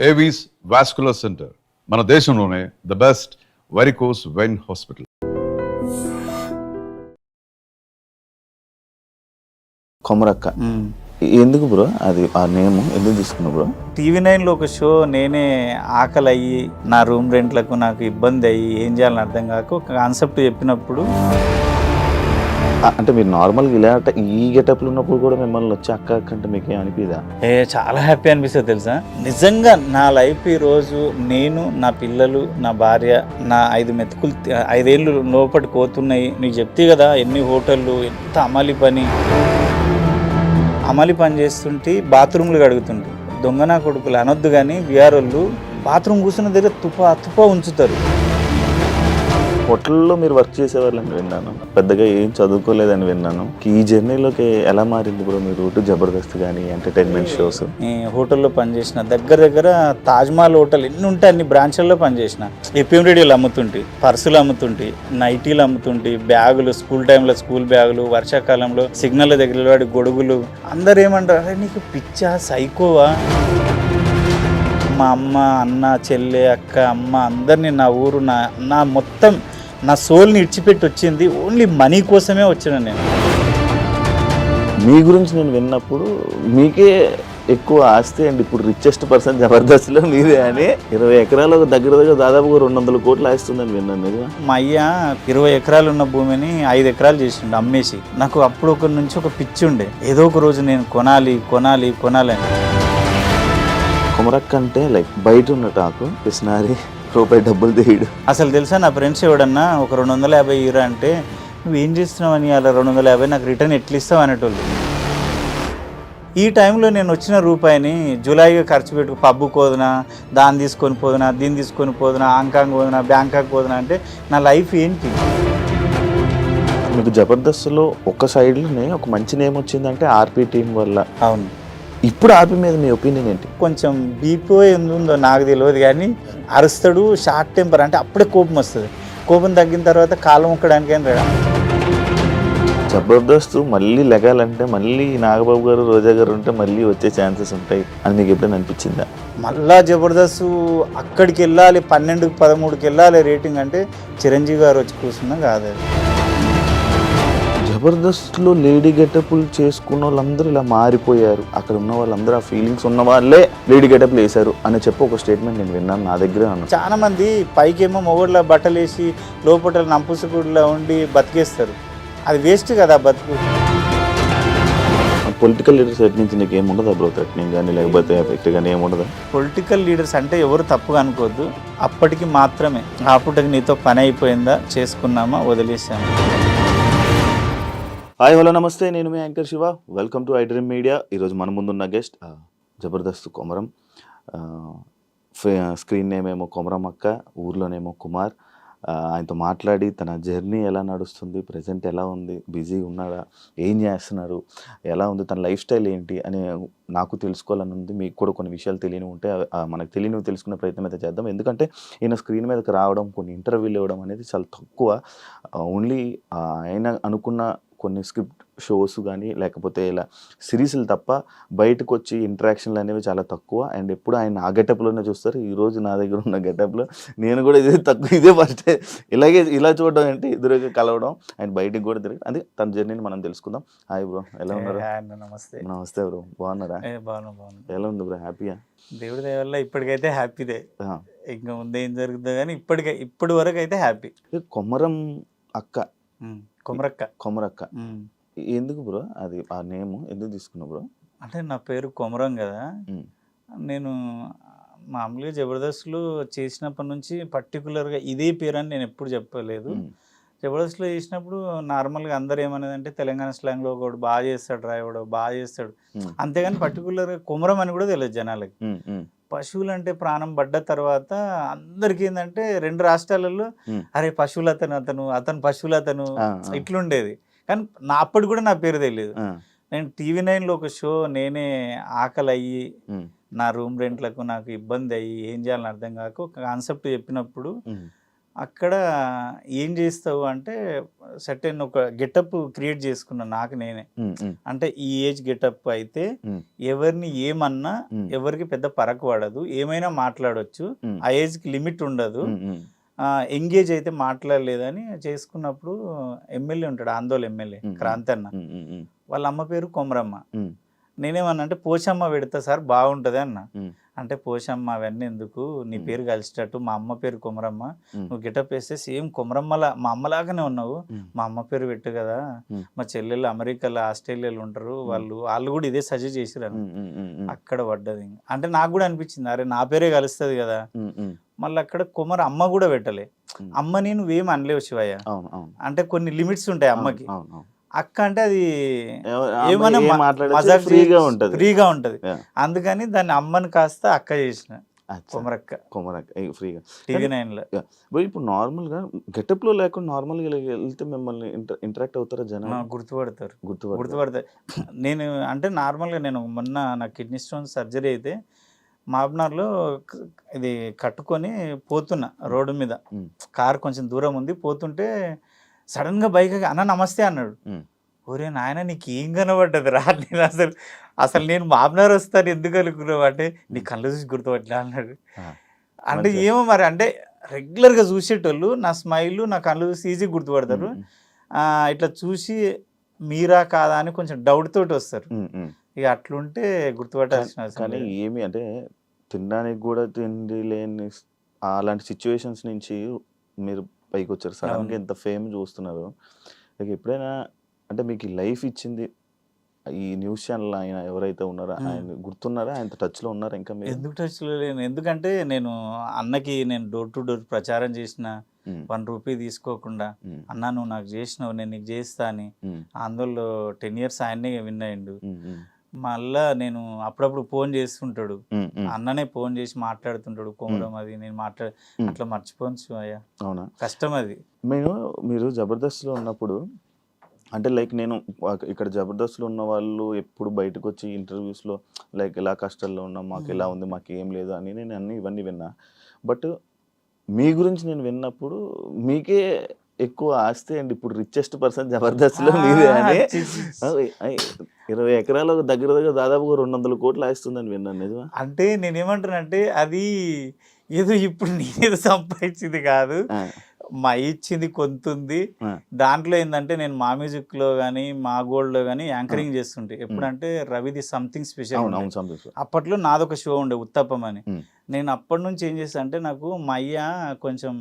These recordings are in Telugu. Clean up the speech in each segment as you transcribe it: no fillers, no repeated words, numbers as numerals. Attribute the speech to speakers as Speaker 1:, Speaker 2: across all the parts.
Speaker 1: ఏవీస్ వాస్కులర్ సెంటర్ మన దేశంలోనే the best varicose vein hospital.
Speaker 2: Komarakka ఎందుకు బ్రో అది ఆ నేమ్ ఎందుకు తీసుకున్నావు బ్రో?
Speaker 3: TV9లో ఒక షో నేనే ఆకలి అయ్యి నా రూమ్ రెంట్లకు నాకు ఇబ్బంది అయ్యి ఏం చేయాలని అర్థం కాక ఒక కాన్సెప్ట్ చెప్పినప్పుడు
Speaker 2: అంటే మీరు నార్మల్గా ఇలా ఈ గెటప్లు ఉన్నప్పుడు కూడా మిమ్మల్ని వచ్చి అక్క అక్క అంటే మీకు ఏం అనిపిదా?
Speaker 3: చాలా హ్యాపీ అనిపిస్తుంది తెలుసా. నిజంగా నా లైఫ్ ఈరోజు నేను నా పిల్లలు నా భార్య నా 5 మెతుకులు 5 ఏళ్ళు లోపటి పోతున్నాయి. నీకు చెప్తే కదా ఎన్ని హోటళ్ళు ఎంత అమలి పని చేస్తుంటే బాత్రూమ్లు కడుగుతుంటే దొంగనా కొడుకులు అనొద్దు కానీ బీఆర్ వాళ్ళు బాత్రూమ్ కూర్చున్న దగ్గర తుప్ప ఉంచుతారు.
Speaker 2: హోటల్లో మీరు వర్క్ చేసేవాళ్ళని విన్నాను, పెద్దగా ఏం చదువుకోలేదని విన్నాను. ఈ జర్నీలోకి ఎలా మారింది బ్రో మీరు? జబర్దస్త్ కానీ ఎంటర్టైన్మెంట్ షోస్?
Speaker 3: హోటల్లో పనిచేసిన దగ్గర తాజ్మహల్ హోటల్ ఎన్ని ఉంటాయి అన్ని బ్రాంచ్ల్లో పనిచేసిన. FM రేడియోలు అమ్ముతుంటే, పర్సులు అమ్ముతుంటే, నైటీలు అమ్ముతుంటే, బ్యాగులు స్కూల్ టైంలో స్కూల్ బ్యాగులు, వర్షాకాలంలో సిగ్నల్ దగ్గర వాడి గొడుగులు. అందరు ఏమంటారు, అరే నీకు పిచ్చా సైకోవా? మా అమ్మ అన్న చెల్లె అక్క అమ్మ అందరినీ నా ఊరు నా మొత్తం నా సోల్ని ఇడిచిపెట్టి వచ్చింది ఓన్లీ మనీ కోసమే వచ్చాను నేను.
Speaker 2: మీ గురించి నేను విన్నప్పుడు మీకే ఎక్కువ ఆస్తి అండ్ ఇప్పుడు రిచెస్ట్ పర్సన్ జబర్దస్త్లో మీదే అని 20 ఎకరాలు దగ్గర దాదాపుగా 200 కోట్లు ఆస్తుందని విన్నాను.
Speaker 3: మా అయ్య 20 ఎకరాలు ఉన్న భూమిని 5 ఎకరాలు చేసిండు అమ్మేసి. నాకు అప్పుడు ఒక నుంచి ఒక పిచ్చి ఉండే, ఏదో ఒక రోజు నేను కొనాలి అని.
Speaker 2: కొమరక్క అంటే లైక్ బయట ఉన్న టాకు పిసినారి రూపాయి డబ్బులు తీయడు.
Speaker 3: అసలు తెలుసా నా ఫ్రెండ్స్ ఎవడన్నా ఒక 250 ఇరా అంటే నువ్వేం చేస్తున్నావు అని అలా 250 నాకు రిటర్న్ ఎట్లా ఇస్తావు అనేటోళ్ళు. ఈ టైంలో నేను వచ్చిన రూపాయిని జూలైగా ఖర్చు పెట్టుకు పబ్బుకు పోదునా, దాన్ని తీసుకొని పోదునా, దీన్ని తీసుకొని పోదునా, హాంకాంగ్ పోదునా, బ్యాంకాక్ పోదునా అంటే నా లైఫ్ ఏంటి?
Speaker 2: మీకు జబర్దస్త్లో ఒక సైడ్లోనే ఒక మంచి నేమ్ వచ్చిందంటే ఆర్పీ టీం వల్ల.
Speaker 3: అవును.
Speaker 2: ఇప్పుడు ఆర్పీ మీద మీ ఒపీనియన్ ఏంటి?
Speaker 3: కొంచెం బీపీ ఉందో నాకు తెలియదు కానీ అరుస్తాడు, షార్ట్ టెంపర్, అంటే అప్పుడే కోపం వస్తుంది. కోపం తగ్గిన తర్వాత కాలం ఒక్కడానికైనా రాడా.
Speaker 2: జబర్దస్త్ మళ్ళీ లెగాలంటే మళ్ళీ నాగబాబు గారు రోజా గారు ఉంటే మళ్ళీ వచ్చే ఛాన్సెస్ ఉంటాయి అని మీకు ఎప్పుడైనా అనిపించిందా?
Speaker 3: మళ్ళా జబర్దస్త్ అక్కడికి వెళ్ళాలి 12కి 13కి వెళ్ళాలి రేటింగ్ అంటే చిరంజీవి గారు వచ్చి కూర్చున్నా కాదు.
Speaker 2: జబర్దస్త్లో లేడీ గెటప్లు చేసుకున్న వాళ్ళందరూ ఇలా మారిపోయారు, అక్కడ ఉన్న వాళ్ళందరూ ఆ ఫీలింగ్స్ ఉన్న వాళ్ళే లేడీ గెటప్లు వేశారు అని చెప్పి ఒక స్టేట్మెంట్ నేను విన్నాను, నా దగ్గర అన్నాను.
Speaker 3: చాలా మంది పైకేమో మొగోళ్ళ బట్టలు వేసి లోపల నంపుసుగుడిలా ఉండి బతికేస్తారు. అది వేస్ట్ కదా బతుకు.
Speaker 2: పొలిటికల్ లీడర్స్ సైడ్ నుంచి నీకు ఏముండదా బ్రో? థ్రెటనింగ్ కానీ లేకపోతే ఎఫెక్ట్ కానీ ఏముండదా?
Speaker 3: పొలిటికల్ లీడర్స్ అంటే ఎవరు తప్పుగా అనుకోవద్దు, అప్పటికి మాత్రమే. ఆ పూటకి నీతో పని అయిపోయిందా, చేసుకున్నామా, వదిలేసామా.
Speaker 2: హాయ్ హలో నమస్తే, నేను మీ anchor Shiva. Welcome to iDream media. ఈరోజు మన ముందున్న guest Jabardasth Komaram. Screen name ఏమో కొమరం అక్క, ఊర్లోనేమో కుమార్. ఆయనతో మాట్లాడి తన జర్నీ ఎలా నడుస్తుంది, ప్రజెంట్ ఎలా ఉంది, బిజీగా ఉన్నాడా, ఏం చేస్తున్నారు, ఎలా ఉంది, తన లైఫ్ స్టైల్ ఏంటి అని నాకు తెలుసుకోవాలని ఉంది. మీకు కూడా కొన్ని విషయాలు తెలియని ఉంటే మనకు తెలియనివి తెలుసుకునే ప్రయత్నం అయితే చేద్దాం. ఎందుకంటే ఈయన స్క్రీన్ మీదకి రావడం, కొన్ని ఇంటర్వ్యూలు ఇవ్వడం అనేది చాలా తక్కువ. ఓన్లీ ఆయన అనుకున్న కొన్ని స్క్రిప్ట్ షోస్ కానీ లేకపోతే ఇలా సిరీస్లు తప్ప బయటకు వచ్చి ఇంటరాక్షన్లు అనేవి చాలా తక్కువ. అండ్ ఎప్పుడు ఆయన ఆ గెటప్లోనే చూస్తారు. ఈరోజు నా దగ్గర ఉన్న గెటప్లో నేను కూడా ఇదే ఫస్ట్ ఇలా చూడడం అంటే ఎదురుగా కలవడం అండ్ బయటకు కూడా తిరగడం, అది తన జర్నీని మనం తెలుసుకుందాం. హాయ్ బ్రో, ఎలా ఉన్నారు? నమస్తే బ్రో, బాగున్నారా? ఎలా ఉంది బ్రో? హ్యాపీయా?
Speaker 3: దేవుడి దయ వల్ల ఇప్పటికైతే హ్యాపీదే. ఇంకా ముందు ఏం జరుగుతుందో కానీ ఇప్పటి వరకు అయితే హ్యాపీ.
Speaker 2: కొమరం అక్క, కొమరక్క ఎందుకు బ్రో అది ఆ నేమ్ ఎందుకు తీసుకున్నావు బ్రో?
Speaker 3: అంటే నా పేరు కొమరం కదా. నేను మామూలుగా జబర్దస్త్లో చేసినప్పటి నుంచి పర్టికులర్గా ఇదే పేరు అని నేను ఎప్పుడు చెప్పలేదు. జబర్దస్త్లో చేసినప్పుడు నార్మల్గా అందరు ఏమనేదంటే తెలంగాణ స్లాంగ్లో ఒకడు బాగా చేస్తాడు రా, ఎవడో బాగా చేస్తాడు, అంతేగాని పర్టికులర్గా కొమరం అని కూడా తెలియదు జనాలకి. పశువులు అంటే ప్రాణం పడ్డ తర్వాత అందరికి ఏంటంటే 2 రాష్ట్రాలలో అరే పశువులు అతను పశువులు ఇట్లుండేది. కానీ అప్పటి కూడా నా పేరు తెలియదు. నేను TV9లో ఒక షో నేనే ఆకలి అయ్యి నా రూమ్ రెంట్లకు నాకు ఇబ్బంది అయ్యి ఏం చేయాలని అర్థం కాక ఒక కాన్సెప్ట్ చెప్పినప్పుడు అక్కడ ఏం చేస్తావు అంటే సర్టెన్ ఒక గెటప్ క్రియేట్ చేసుకున్నా నాకు నేనే. అంటే ఈ ఏజ్ గెటప్ అయితే ఎవరిని ఏమన్నా ఎవరికి పెద్ద పరకు పడదు, ఏమైనా మాట్లాడొచ్చు, ఆ ఏజ్కి లిమిట్ ఉండదు, ఎంగేజ్ అయితే మాట్లాడలేదని చేసుకున్నప్పుడు ఎమ్మెల్యే ఉంటాడు, ఆందోళన ఎమ్మెల్యే క్రాంతన్న, వాళ్ళ అమ్మ పేరు కొమరమ్మ. నేనేమన్నా అంటే పోచమ్మ పెడతా సార్ బాగుంటుంది అన్న. అంటే పోచమ్మ అవన్నీ ఎందుకు, నీ పేరు కలిసేటట్టు, మా అమ్మ పేరు కొమరమ్మ, నువ్వు గెటప్ వేస్తే సేమ్ కొమరమ్మలా మా అమ్మలాగానే ఉన్నావు, మా అమ్మ పేరు పెట్టు కదా, మా చెల్లెళ్ళు అమెరికాలో ఆస్ట్రేలియాలో ఉంటారు, వాళ్ళు కూడా ఇదే సజెస్ట్ చేసిరు. అక్కడ పడ్డది. అంటే నాకు కూడా అనిపించింది అరే నా పేరే కలుస్తుంది కదా. మళ్ళీ అక్కడ అమ్మ కూడా పెట్టలే. అమ్మని నువ్వేం అనలేవు శివయ్య, అంటే కొన్ని లిమిట్స్ ఉంటాయి అమ్మకి. అక్క అంటే అది ఏమన్నా ఫ్రీగా ఉంటది, అందుకని దాన్ని అమ్మని కాస్త అక్క చేసిన కొమరక్క
Speaker 2: ఫ్రీగా
Speaker 3: TV9 లో.
Speaker 2: ఇప్పుడు నార్మల్ గా గెటప్ లో లేకుండా నార్మల్ గా వెళ్తే మిమ్మల్ని ఇంటరాక్ట్ అవుతారా జనం?
Speaker 3: గుర్తుపడతారు. నేను అంటే నార్మల్ గా నేను మొన్న నా కిడ్నీ స్టోన్ సర్జరీ అయితే మాబ్నార్లో ఇది కట్టుకొని పోతున్నా రోడ్డు మీద, కారు కొంచెం దూరం ఉంది, పోతుంటే సడన్ గా బైక్ అన్న నమస్తే అన్నాడు. ఒరే నాయన నీకు ఏం కనబడ్డది రా, నేను అసలు నేను మాబ్నార్ వస్తాను ఎందుకు అనుకున్నావు అంటే నీ కళ్ళు చూసి గుర్తుపట్లా అన్నాడు. అంటే ఏమో మరి, అంటే రెగ్యులర్గా చూసేటోళ్ళు నా స్మైల్ నా కళ్ళు చూసి ఈజీ గుర్తుపడతారు, ఇట్లా చూసి మీరా కాదా అని కొంచెం డౌట్ తోటి వస్తారు. ఇక అట్లుంటే గుర్తుపట్టాల్సిన.
Speaker 2: కానీ ఏమి అంటే తినడానికి కూడా తిండి లేని అలాంటి సిచ్యువేషన్స్ నుంచి మీరు పైకి వచ్చారు, సడన్గా ఎంత ఫేమ్ చూస్తున్నారు. ఇక ఎప్పుడైనా అంటే మీకు లైఫ్ ఇచ్చింది ఈ న్యూస్ ఛానల్ ఆయన ఎవరైతే ఉన్నారో ఆయన గుర్తున్నారా, ఆయన టచ్లో ఉన్నారా ఇంకా? మీరు
Speaker 3: ఎందుకు టచ్లో లేను, ఎందుకంటే నేను అన్నకి నేను డోర్ టు డోర్ ప్రచారం చేసిన, 1 రూపీ తీసుకోకుండా అన్నా నువ్వు నాకు చేసినావు నేను నీకు చేస్తా అని. అందులో 10 years ఆయన్నే విన్ అయ్యిండు. మళ్ళా నేను అప్పుడప్పుడు ఫోన్ చేస్తుంటాడు, అన్ననే ఫోన్ చేసి మాట్లాడుతుంటాడు కొమరం అది నేను అట్లా మర్చిపోను శివయ్య.
Speaker 2: అవునా,
Speaker 3: కష్టం అది.
Speaker 2: మీరు జబర్దస్త్లో ఉన్నప్పుడు అంటే లైక్ నేను ఇక్కడ జబర్దస్త్లో ఉన్న వాళ్ళు ఎప్పుడు బయటకు వచ్చి ఇంటర్వ్యూస్లో లైక్ ఎలా కష్టాల్లో ఉన్నాం, మాకు ఎలా ఉంది, మాకు ఏం లేదు అని నేను ఇవన్నీ విన్నా. బట్ మీ గురించి నేను విన్నప్పుడు మీకే ఎక్కువ ఆస్తి అండి, ఇప్పుడు రిచెస్ట్ పర్సన్ జబర్దస్త్లో మీరే అని. 20 ఎకరాలు దగ్గర దాదాపుగా 200 కోట్లు ఆస్తుందని విన్నాను, నిజమా?
Speaker 3: అంటే నేనేమంటానంటే అది ఏదో ఇప్పుడు నేనేదో సంపాదించింది కాదు, మా ఇచ్చింది కొంత ఉంది. దాంట్లో ఏంటంటే నేను మా మ్యూజిక్ లో కానీ మా గోల్డ్ లో కానీ యాంకరింగ్ చేస్తుంటే, ఎప్పుడంటే రవిది సంథింగ్ స్పెషల్, అప్పట్లో నాదొక షో ఉండే ఉత్తప్పం అని. నేను అప్పటి నుంచి ఏం చేస్తా అంటే, నాకు మా అయ్య కొంచెం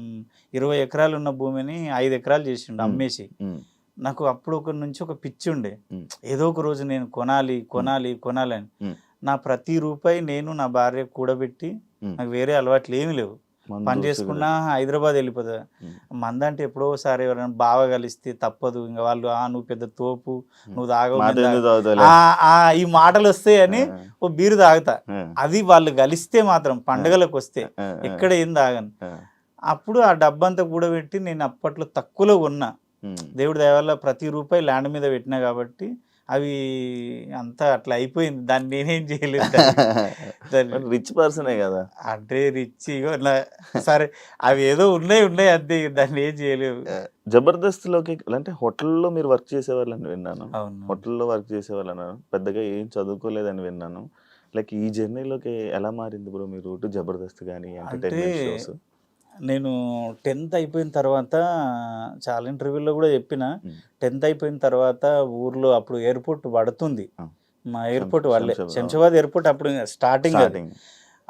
Speaker 3: 20 ఎకరాలు ఉన్న భూమిని 5 ఎకరాలు చేసిండు అమ్మేసి. నాకు అప్పుడు ఒక పిచ్చి ఉండే, ఏదో ఒక రోజు నేను కొనాలి అని. నా ప్రతి రూపాయి నేను నా భార్య కూడబెట్టి, నాకు వేరే అలవాట్లు ఏమీ లేవు, పని చేసుకున్నా హైదరాబాద్ వెళ్ళిపోతా. మందంటే ఎప్పుడో ఒకసారి ఎవరైనా బాగా కలిస్తే తప్పదు, ఇంకా వాళ్ళు నువ్వు పెద్ద తోపు, నువ్వు తాగవు, ఈ మాటలు వస్తాయని ఓ బీరు తాగుతా. అది వాళ్ళు కలిస్తే మాత్రం పండుగలకు వస్తే ఎక్కడ ఏం తాగను. అప్పుడు ఆ డబ్బంతా కూడబెట్టి నేను అప్పట్లో తక్కువలో కొన్నా, దేవుడి దయ వల్ల ప్రతి రూపాయి ల్యాండ్ మీద పెట్టినా కాబట్టి అవి అంతా అట్లా అయిపోయింది. దాన్ని నేనేం చేయలేదు,
Speaker 2: రిచ్ పర్సనే కదా
Speaker 3: అంటే రిచ్ సరే అవి ఏదో ఉన్నాయి అంతే, దాన్ని ఏం చేయలేవు.
Speaker 2: జబర్దస్త్లోకి అంటే హోటల్లో మీరు వర్క్ చేసేవాళ్ళని విన్నాను, హోటల్లో వర్క్ చేసేవాళ్ళని, పెద్దగా ఏం చదువుకోలేదని విన్నాను. లైక్ ఈ జర్నీలోకి ఎలా మారింది బ్రో మీ రూట్, జబర్దస్త్ కానీ ఎంటర్టైన్మెంట్ షోస్?
Speaker 3: నేను 10th అయిపోయిన తర్వాత చాలా ఇంటర్వ్యూలో కూడా చెప్పిన, 10th అయిపోయిన తర్వాత ఊర్లో అప్పుడు ఎయిర్పోర్ట్ పడుతుంది, మా ఎయిర్పోర్ట్ వాళ్ళే శంషాబాద్ ఎయిర్పోర్ట్ అప్పుడు స్టార్టింగ్.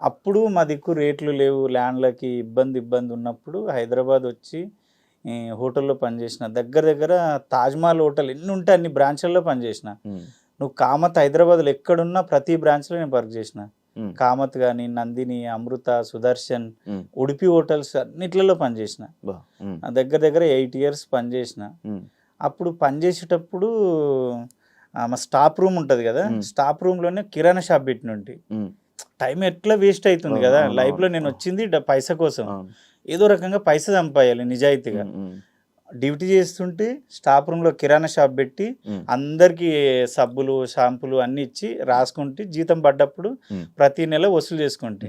Speaker 3: అప్పుడు మా దిక్కు రేట్లు లేవు, ల్యాండ్లకి ఇబ్బంది ఉన్నప్పుడు హైదరాబాద్ వచ్చి హోటల్లో పనిచేసిన. దగ్గర తాజ్మహల్ హోటల్ ఎన్ని ఉంటే అన్ని బ్రాంచ్లలో పనిచేసిన. నువ్వు కామత్ హైదరాబాద్లో ఎక్కడున్నా ప్రతి బ్రాంచ్లో నేను వర్క్ చేసిన. కామత్ కానీ, నందిని, అమృత, సుదర్శన్, ఉడిపి హోటల్స్ అన్నిట్లలో పనిచేసిన. దగ్గర 8 years పనిచేసిన. అప్పుడు పనిచేసేటప్పుడు మా స్టాఫ్ రూమ్ ఉంటుంది కదా, స్టాఫ్ రూమ్లోనే కిరాణా షాప్ పెట్టినంటి. టైం ఎట్లా వేస్ట్ అవుతుంది కదా లైఫ్లో. నేను వచ్చింది పైసా కోసం, ఏదో రకంగా పైసా సంపాయాలి నిజాయితీగా. డ్యూటీ చేస్తుంటే స్టాఫ్ రూమ్లో కిరాణా షాప్ పెట్టి అందరికి సబ్బులు షాంపులు అన్ని ఇచ్చి రాసుకుంటే, జీతం పడ్డప్పుడు ప్రతి నెల వసూలు చేసుకుంటే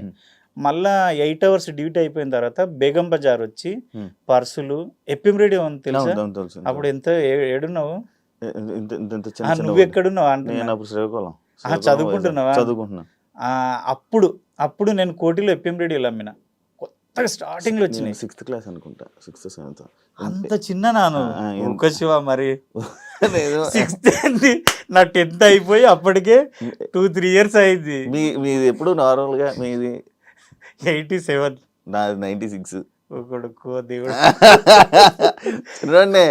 Speaker 3: మళ్ళా 8 అవర్స్ డ్యూటీ అయిపోయిన తర్వాత బేగం బజార్ వచ్చి
Speaker 2: Hmm.
Speaker 3: పర్సులు ఎప్పిం రెడీ ఉంది తెలుసా?
Speaker 2: అవును, తెలుసు.
Speaker 3: అప్పుడు ఎంత ఏడున్నావు?
Speaker 2: ఇంత ఇంత ఇంత చిన్న చిన్న
Speaker 3: నువ్వు ఎక్కడున్నావు అంటున్నా.
Speaker 2: నేను అప్పుడు శ్రీకాకుళం
Speaker 3: చదువుకుంటున్నావా?
Speaker 2: చదువుకుంటున్నా.
Speaker 3: అప్పుడు నేను కోటిలో ఎప్పిం రెడీలు అమ్మిన, కొత్తగా స్టార్టింగ్ లో వచ్చినాయి.
Speaker 2: 6th క్లాస్ అనుకుంటా, 6th 7th.
Speaker 3: అంత చిన్న నాను ఒక శివ మరి
Speaker 2: లేదు.
Speaker 3: 6th ఏంది, నా 10th అయిపోయి అప్పటికే 2-3 ఇయర్స్ అయింది.
Speaker 2: మీది ఎప్పుడు నార్మల్ గా మీది
Speaker 3: 87.
Speaker 2: నాది 96.
Speaker 3: కొడుకో దేవుడు.
Speaker 2: రండి.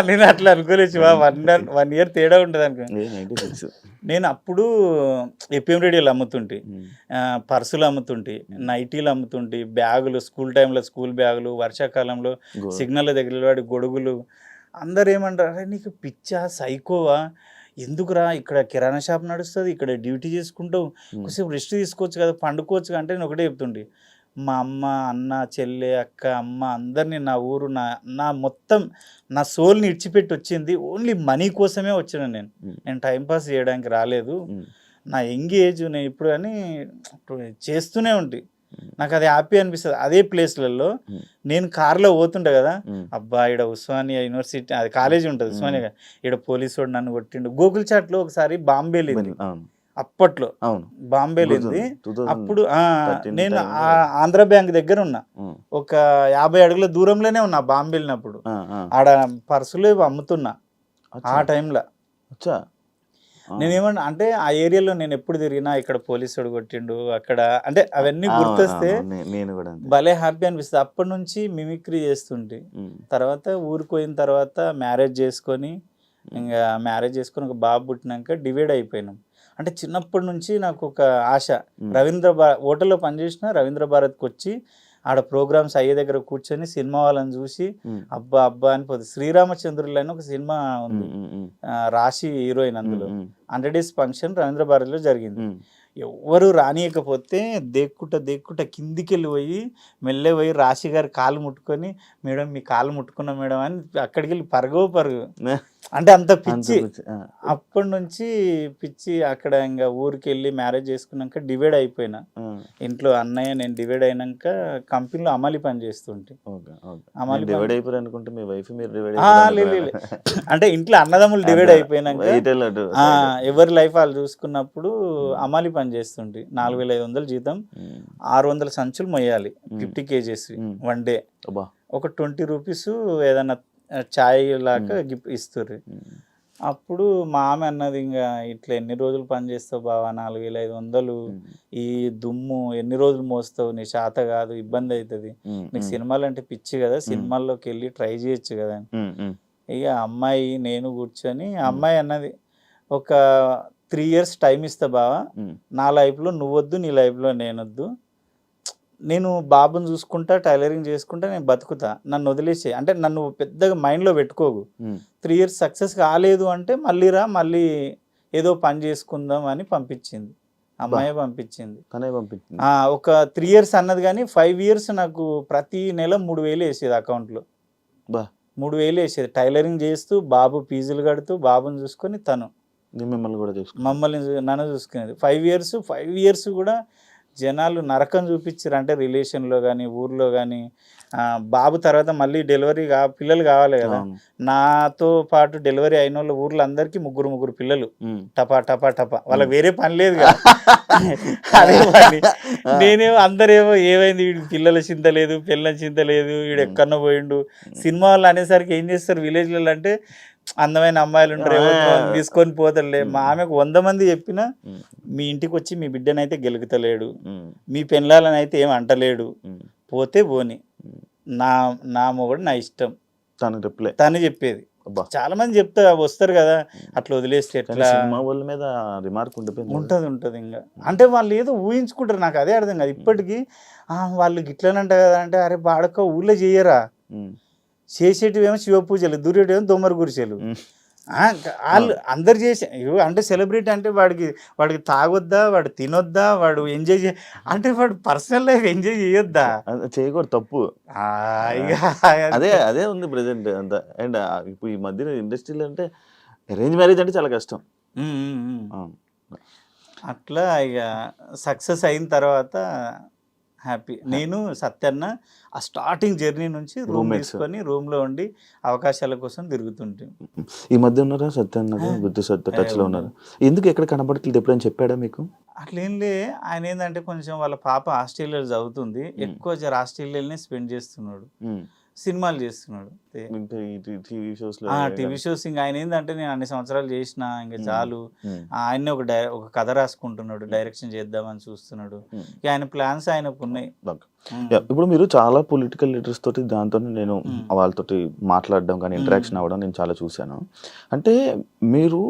Speaker 3: నేను అట్లా అనుకోలేదు శివ, 1 ఇయర్ తేడా ఉంటుంది అనుకో.
Speaker 2: 96.
Speaker 3: నేను అప్పుడు ఎప్పిఎం రేడియోలు అమ్ముతుంటే, పర్సులు అమ్ముతుంటే, నైటీలు అమ్ముతుంటే, బ్యాగులు, స్కూల్ టైంలో స్కూల్ బ్యాగులు, వర్షాకాలంలో సిగ్నల్ దగ్గర వాడి గొడుగులు. అందరు ఏమంటారు, అరే నీకు పిచ్చా, సైకోవా, ఎందుకురా ఇక్కడ కిరాణా షాప్ నడుస్తుంది, ఇక్కడ డ్యూటీ చేసుకుంటావు, కొంచెం రెస్ట్ తీసుకోవచ్చు కదా, పండుకోవచ్చు అంటే నేను ఒకటే చెప్తుండే, మా అమ్మ, అన్న, చెల్లె, అక్క, అమ్మ అందరినీ, నా ఊరు, నా మొత్తం నా సోల్ని ఇడిచిపెట్టి వచ్చింది ఓన్లీ మనీ కోసమే వచ్చిన. నేను టైంపాస్ చేయడానికి రాలేదు. నా యంగ్ ఏజ్, నేను ఇప్పుడు కానీ చేస్తూనే ఉంటాయి. నాకు అది హ్యాపీ అనిపిస్తుంది. అదే ప్లేస్లలో నేను కార్లో పోతుంటా కదా, అబ్బా ఇక్కడ ఉస్మానియా యూనివర్సిటీ, అది కాలేజీ ఉంటుంది ఉస్మానియా, ఇక్కడ పోలీసు వాడు నన్ను కొట్టిండు. గోకుల్ చాట్లో ఒకసారి బాంబే వెళ్ళింది, అప్పట్లో బాంబే వెళ్ళింది. అప్పుడు నేను ఆంధ్ర బ్యాంక్ దగ్గర ఉన్నా, ఒక 50 అడుగుల దూరంలోనే ఉన్నా బాంబే వెళ్ళినప్పుడు. ఆడ పర్సులు అమ్ముతున్నా ఆ టైంలో. నేనేమన్నా అంటే ఆ ఏరియాలో నేను ఎప్పుడు తిరిగినా ఇక్కడ పోలీసుడు కొట్టిండు అక్కడ, అంటే అవన్నీ గుర్తొస్తే భలే హ్యాపీ అనిపిస్తుంది. అప్పటి నుంచి మిమిక్రీ చేస్తుంటే, తర్వాత ఊరికి పోయిన తర్వాత మ్యారేజ్ చేసుకొని, ఇంకా మ్యారేజ్ చేసుకొని ఒక బాబు పుట్టినాక డివైడ్ అయిపోయినాం. అంటే చిన్నప్పటి నుంచి నాకు ఒక ఆశ, రవీంద్ర హోటల్లో పనిచేసిన రవీంద్ర భారత్కి వచ్చి ఆడ ప్రోగ్రామ్స్ అయ్యే దగ్గర కూర్చొని సినిమా వాళ్ళని చూసి అబ్బా అబ్బా అని పోతుంది. శ్రీరామచంద్రులు అని ఒక సినిమా ఉంది, రాశి హీరోయిన్, అందులో 100 days ఫంక్షన్ రవీంద్ర భారతిలో జరిగింది. ఎవ్వరు రానియకపోతే దేక్కుంట కిందికి వెళ్ళి పోయి మెల్లె పోయి రాశి గారి కాలు ముట్టుకొని, మేడం మీ కాలు ముట్టుకున్నా మేడం అని అక్కడికి వెళ్ళి పరుగు అంటే అంత పిచ్చి. అప్పటి నుంచి పిచ్చి. అక్కడ ఇంకా ఊరికి వెళ్ళి మ్యారేజ్ చేసుకున్నాక డివైడ్ అయిపోయినా ఇంట్లో. అన్నయ్య నేను డివైడ్ అయినాక కంపెనీలో అమలు పని చేస్తుంటే, అంటే ఇంట్లో అన్నదమ్ములు డివైడ్ అయిపోయినాక ఎవరి లైఫ్ వాళ్ళు చూసుకున్నప్పుడు అమలు పని చేస్తుంటే 4500 జీతం, 600 సంచులు మొయ్యాలి, 50 kgs 1 day. ఒక 20 రూపీస్ ఏదన్నా చాయ్ లాగా ఇస్తారు. అప్పుడు మా ఆమె అన్నది, ఇంకా ఇట్లా ఎన్ని రోజులు పని చేస్తావు బావా, 4500 ఈ దుమ్ము ఎన్ని రోజులు మోస్తావు, నీ చేత కాదు, ఇబ్బంది అవుతుంది, నీకు సినిమాలు అంటే పిచ్చి కదా, సినిమాల్లోకి వెళ్ళి ట్రై చేయొచ్చు కదా. ఇక అమ్మాయి నేను కూర్చొని, అమ్మాయి అన్నది, ఒక 3 years టైం ఇస్తా బావా, నా లైఫ్లో నువ్వొద్దు, నీ లైఫ్లో నేనొద్దు, నేను బాబుని చూసుకుంటా, టైలరింగ్ చేసుకుంటా, నేను బతుకుతా, నన్ను వదిలేసే, అంటే నన్ను పెద్దగా మైండ్లో పెట్టుకోకు, 3 years సక్సెస్ కాలేదు అంటే మళ్ళీ రా, మళ్ళీ ఏదో పని చేసుకుందాం అని పంపించింది. అమ్మాయి పంపించింది. ఒక 3 years అన్నది కానీ 5 years నాకు ప్రతి నెల 3000 వేసేది అకౌంట్లో. 3000 వేసేది టైలరింగ్ చేస్తూ, బాబు ఫీజులు కడుతూ, బాబుని చూసుకొని తను మమ్మల్ని నన్ను చూసుకునేది. 5 years కూడా జనాలు నరకం చూపించారు. అంటే రిలేషన్లో కానీ ఊర్లో కానీ, బాబు తర్వాత మళ్ళీ డెలివరీ పిల్లలు కావాలి కదా, నాతో పాటు డెలివరీ అయిన వాళ్ళ ఊర్లో అందరికీ 3 పిల్లలు, టపా టపా టపా, వాళ్ళకి వేరే పని లేదు కదా, అదే పని. నేనేమో అందరేమో ఏమైంది వీడికి పిల్లల చింత లేదు, పిల్లల చింత లేదు, వీడు ఎక్కడో పోయిండు. సినిమా వాళ్ళు అనేసరికి ఏం చేస్తారు విలేజ్లలో అంటే, అందమైన అమ్మాయిలు ఉంటారు, తీసుకొని పోతారులే. మా ఆమెకు 100 మంది చెప్పినా, మీ ఇంటికి వచ్చి మీ బిడ్డనైతే గెలుగుతలేడు, మీ పెళ్ళాలని అయితే ఏం అంటలేడు, పోతే పోని, నా మొగుడు నా ఇష్టం తను చెప్పేది. చాలా మంది చెప్తా వస్తారు కదా, అట్లా వదిలేస్తే ఎట్లా ఉంటది. ఇంకా అంటే వాళ్ళు ఏదో ఊహించుకుంటారు, నాకు అదే అర్థం కాదు ఇప్పటికీ. వాళ్ళు గిట్లనంట కదా అంటే, అరే బాడక ఊళ్ళో చేయరా, చేసేటివేమో శివ పూజలు, దూరేటివేమో దొమ్మరి గురిసెలు. వాళ్ళు అందరు చేసే అంటే సెలబ్రిటీ అంటే వాడికి తాగొద్దా, వాడు తినొద్దా, వాడు ఎంజాయ్ అంటే వాడు పర్సనల్ లైఫ్ ఎంజాయ్ చేయొద్దా,
Speaker 2: చేయకూడదు, తప్పు. అదే ఉంది ప్రెసెంట్ అంతా. అండ్ ఇప్పుడు ఈ మధ్య ఇండస్ట్రీలో అంటే అరేంజ్ మ్యారేజ్ అంటే చాలా కష్టం.
Speaker 3: అట్లా ఇక సక్సెస్ అయిన తర్వాత హ్యాపీ. నేను సత్యన్న ఆ స్టార్టింగ్ జర్నీ నుంచి రూమ్
Speaker 2: Roommates.
Speaker 3: తీసుకొని రూమ్లో ఉండి అవకాశాల కోసం తిరుగుతుంటే.
Speaker 2: ఈ మధ్య ఉన్నారా సత్యన్న బుద్ధి సత్య టచ్లో ఉన్నారు? ఎందుకు ఎక్కడ కనబడట్లేదు? ఎప్పుడైనా చెప్పాడా మీకు?
Speaker 3: అట్లేంలే, ఆయన ఏంటంటే కొంచెం వాళ్ళ పాప ఆస్ట్రేలియాలో చదువుతుంది, ఎక్కువ ఆస్ట్రేలియాలోనే స్పెండ్ చేస్తున్నాడు, సినిమాలు చేస్తున్నాడు.
Speaker 2: ఇంకా ఈ టీవీ షోస్లో
Speaker 3: టీవీ షోస్ ఇంకా ఆయన ఏంటంటే నేను అన్ని సంవత్సరాలు చేసిన ఇంకా చాలు, ఆయన్నే ఒక కథ రాసుకుంటున్నాడు, డైరెక్షన్ చేద్దామని చూస్తున్నాడు. ఇక ఆయన ప్లాన్స్ ఆయనకు ఉన్నాయి.
Speaker 2: ఇప్పుడు మీరు చాలా పొలిటికల్ లీడర్స్ తోటి దాంతో నేను వాళ్ళతోటి మాట్లాడడం కానీ ఇంటరాక్షన్ అవ్వడం నేను చాలా చూశాను. అంటే మీరు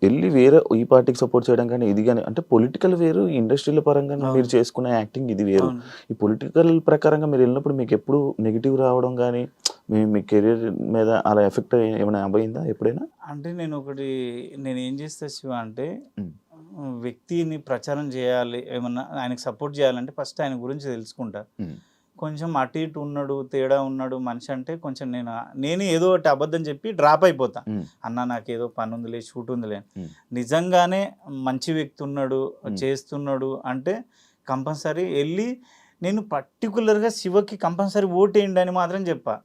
Speaker 2: వెళ్ళి వేరే ఈ పార్టీకి సపోర్ట్ చేయడం కానీ ఇది కానీ అంటే పొలిటికల్ వేరు, ఇండస్ట్రీల పరంగా మీరు చేసుకునే యాక్టింగ్ ఇది వేరు. ఈ పొలిటికల్ ప్రకారంగా మీరు వెళ్ళినప్పుడు మీకు ఎప్పుడు నెగిటివ్ రావడం కానీ మీ కెరీర్ మీద అలా ఎఫెక్ట్ ఏమైనా అయిందా ఎప్పుడైనా?
Speaker 3: అంటే నేను ఏం చేస్తా శివ అంటే, వ్యక్తిని ప్రచారం చేయాలి, ఏమన్నా ఆయనకు సపోర్ట్ చేయాలంటే ఫస్ట్ ఆయన గురించి తెలుసుకుంటా. కొంచెం అటు ఇటు ఉన్నాడు, తేడా ఉన్నాడు మనిషి అంటే కొంచెం నేను ఏదో ఒకటి అబద్ధం చెప్పి డ్రాప్ అయిపోతా. అన్న నాకు ఏదో పని ఉందిలే, షూట్ ఉందిలే. నిజంగానే మంచి వ్యక్తి ఉన్నాడు, చేస్తున్నాడు అంటే కంపల్సరీ వెళ్ళి నేను పర్టికులర్గా శివకి కంపల్సరీ ఓటేయండి అని మాత్రం చెప్పా.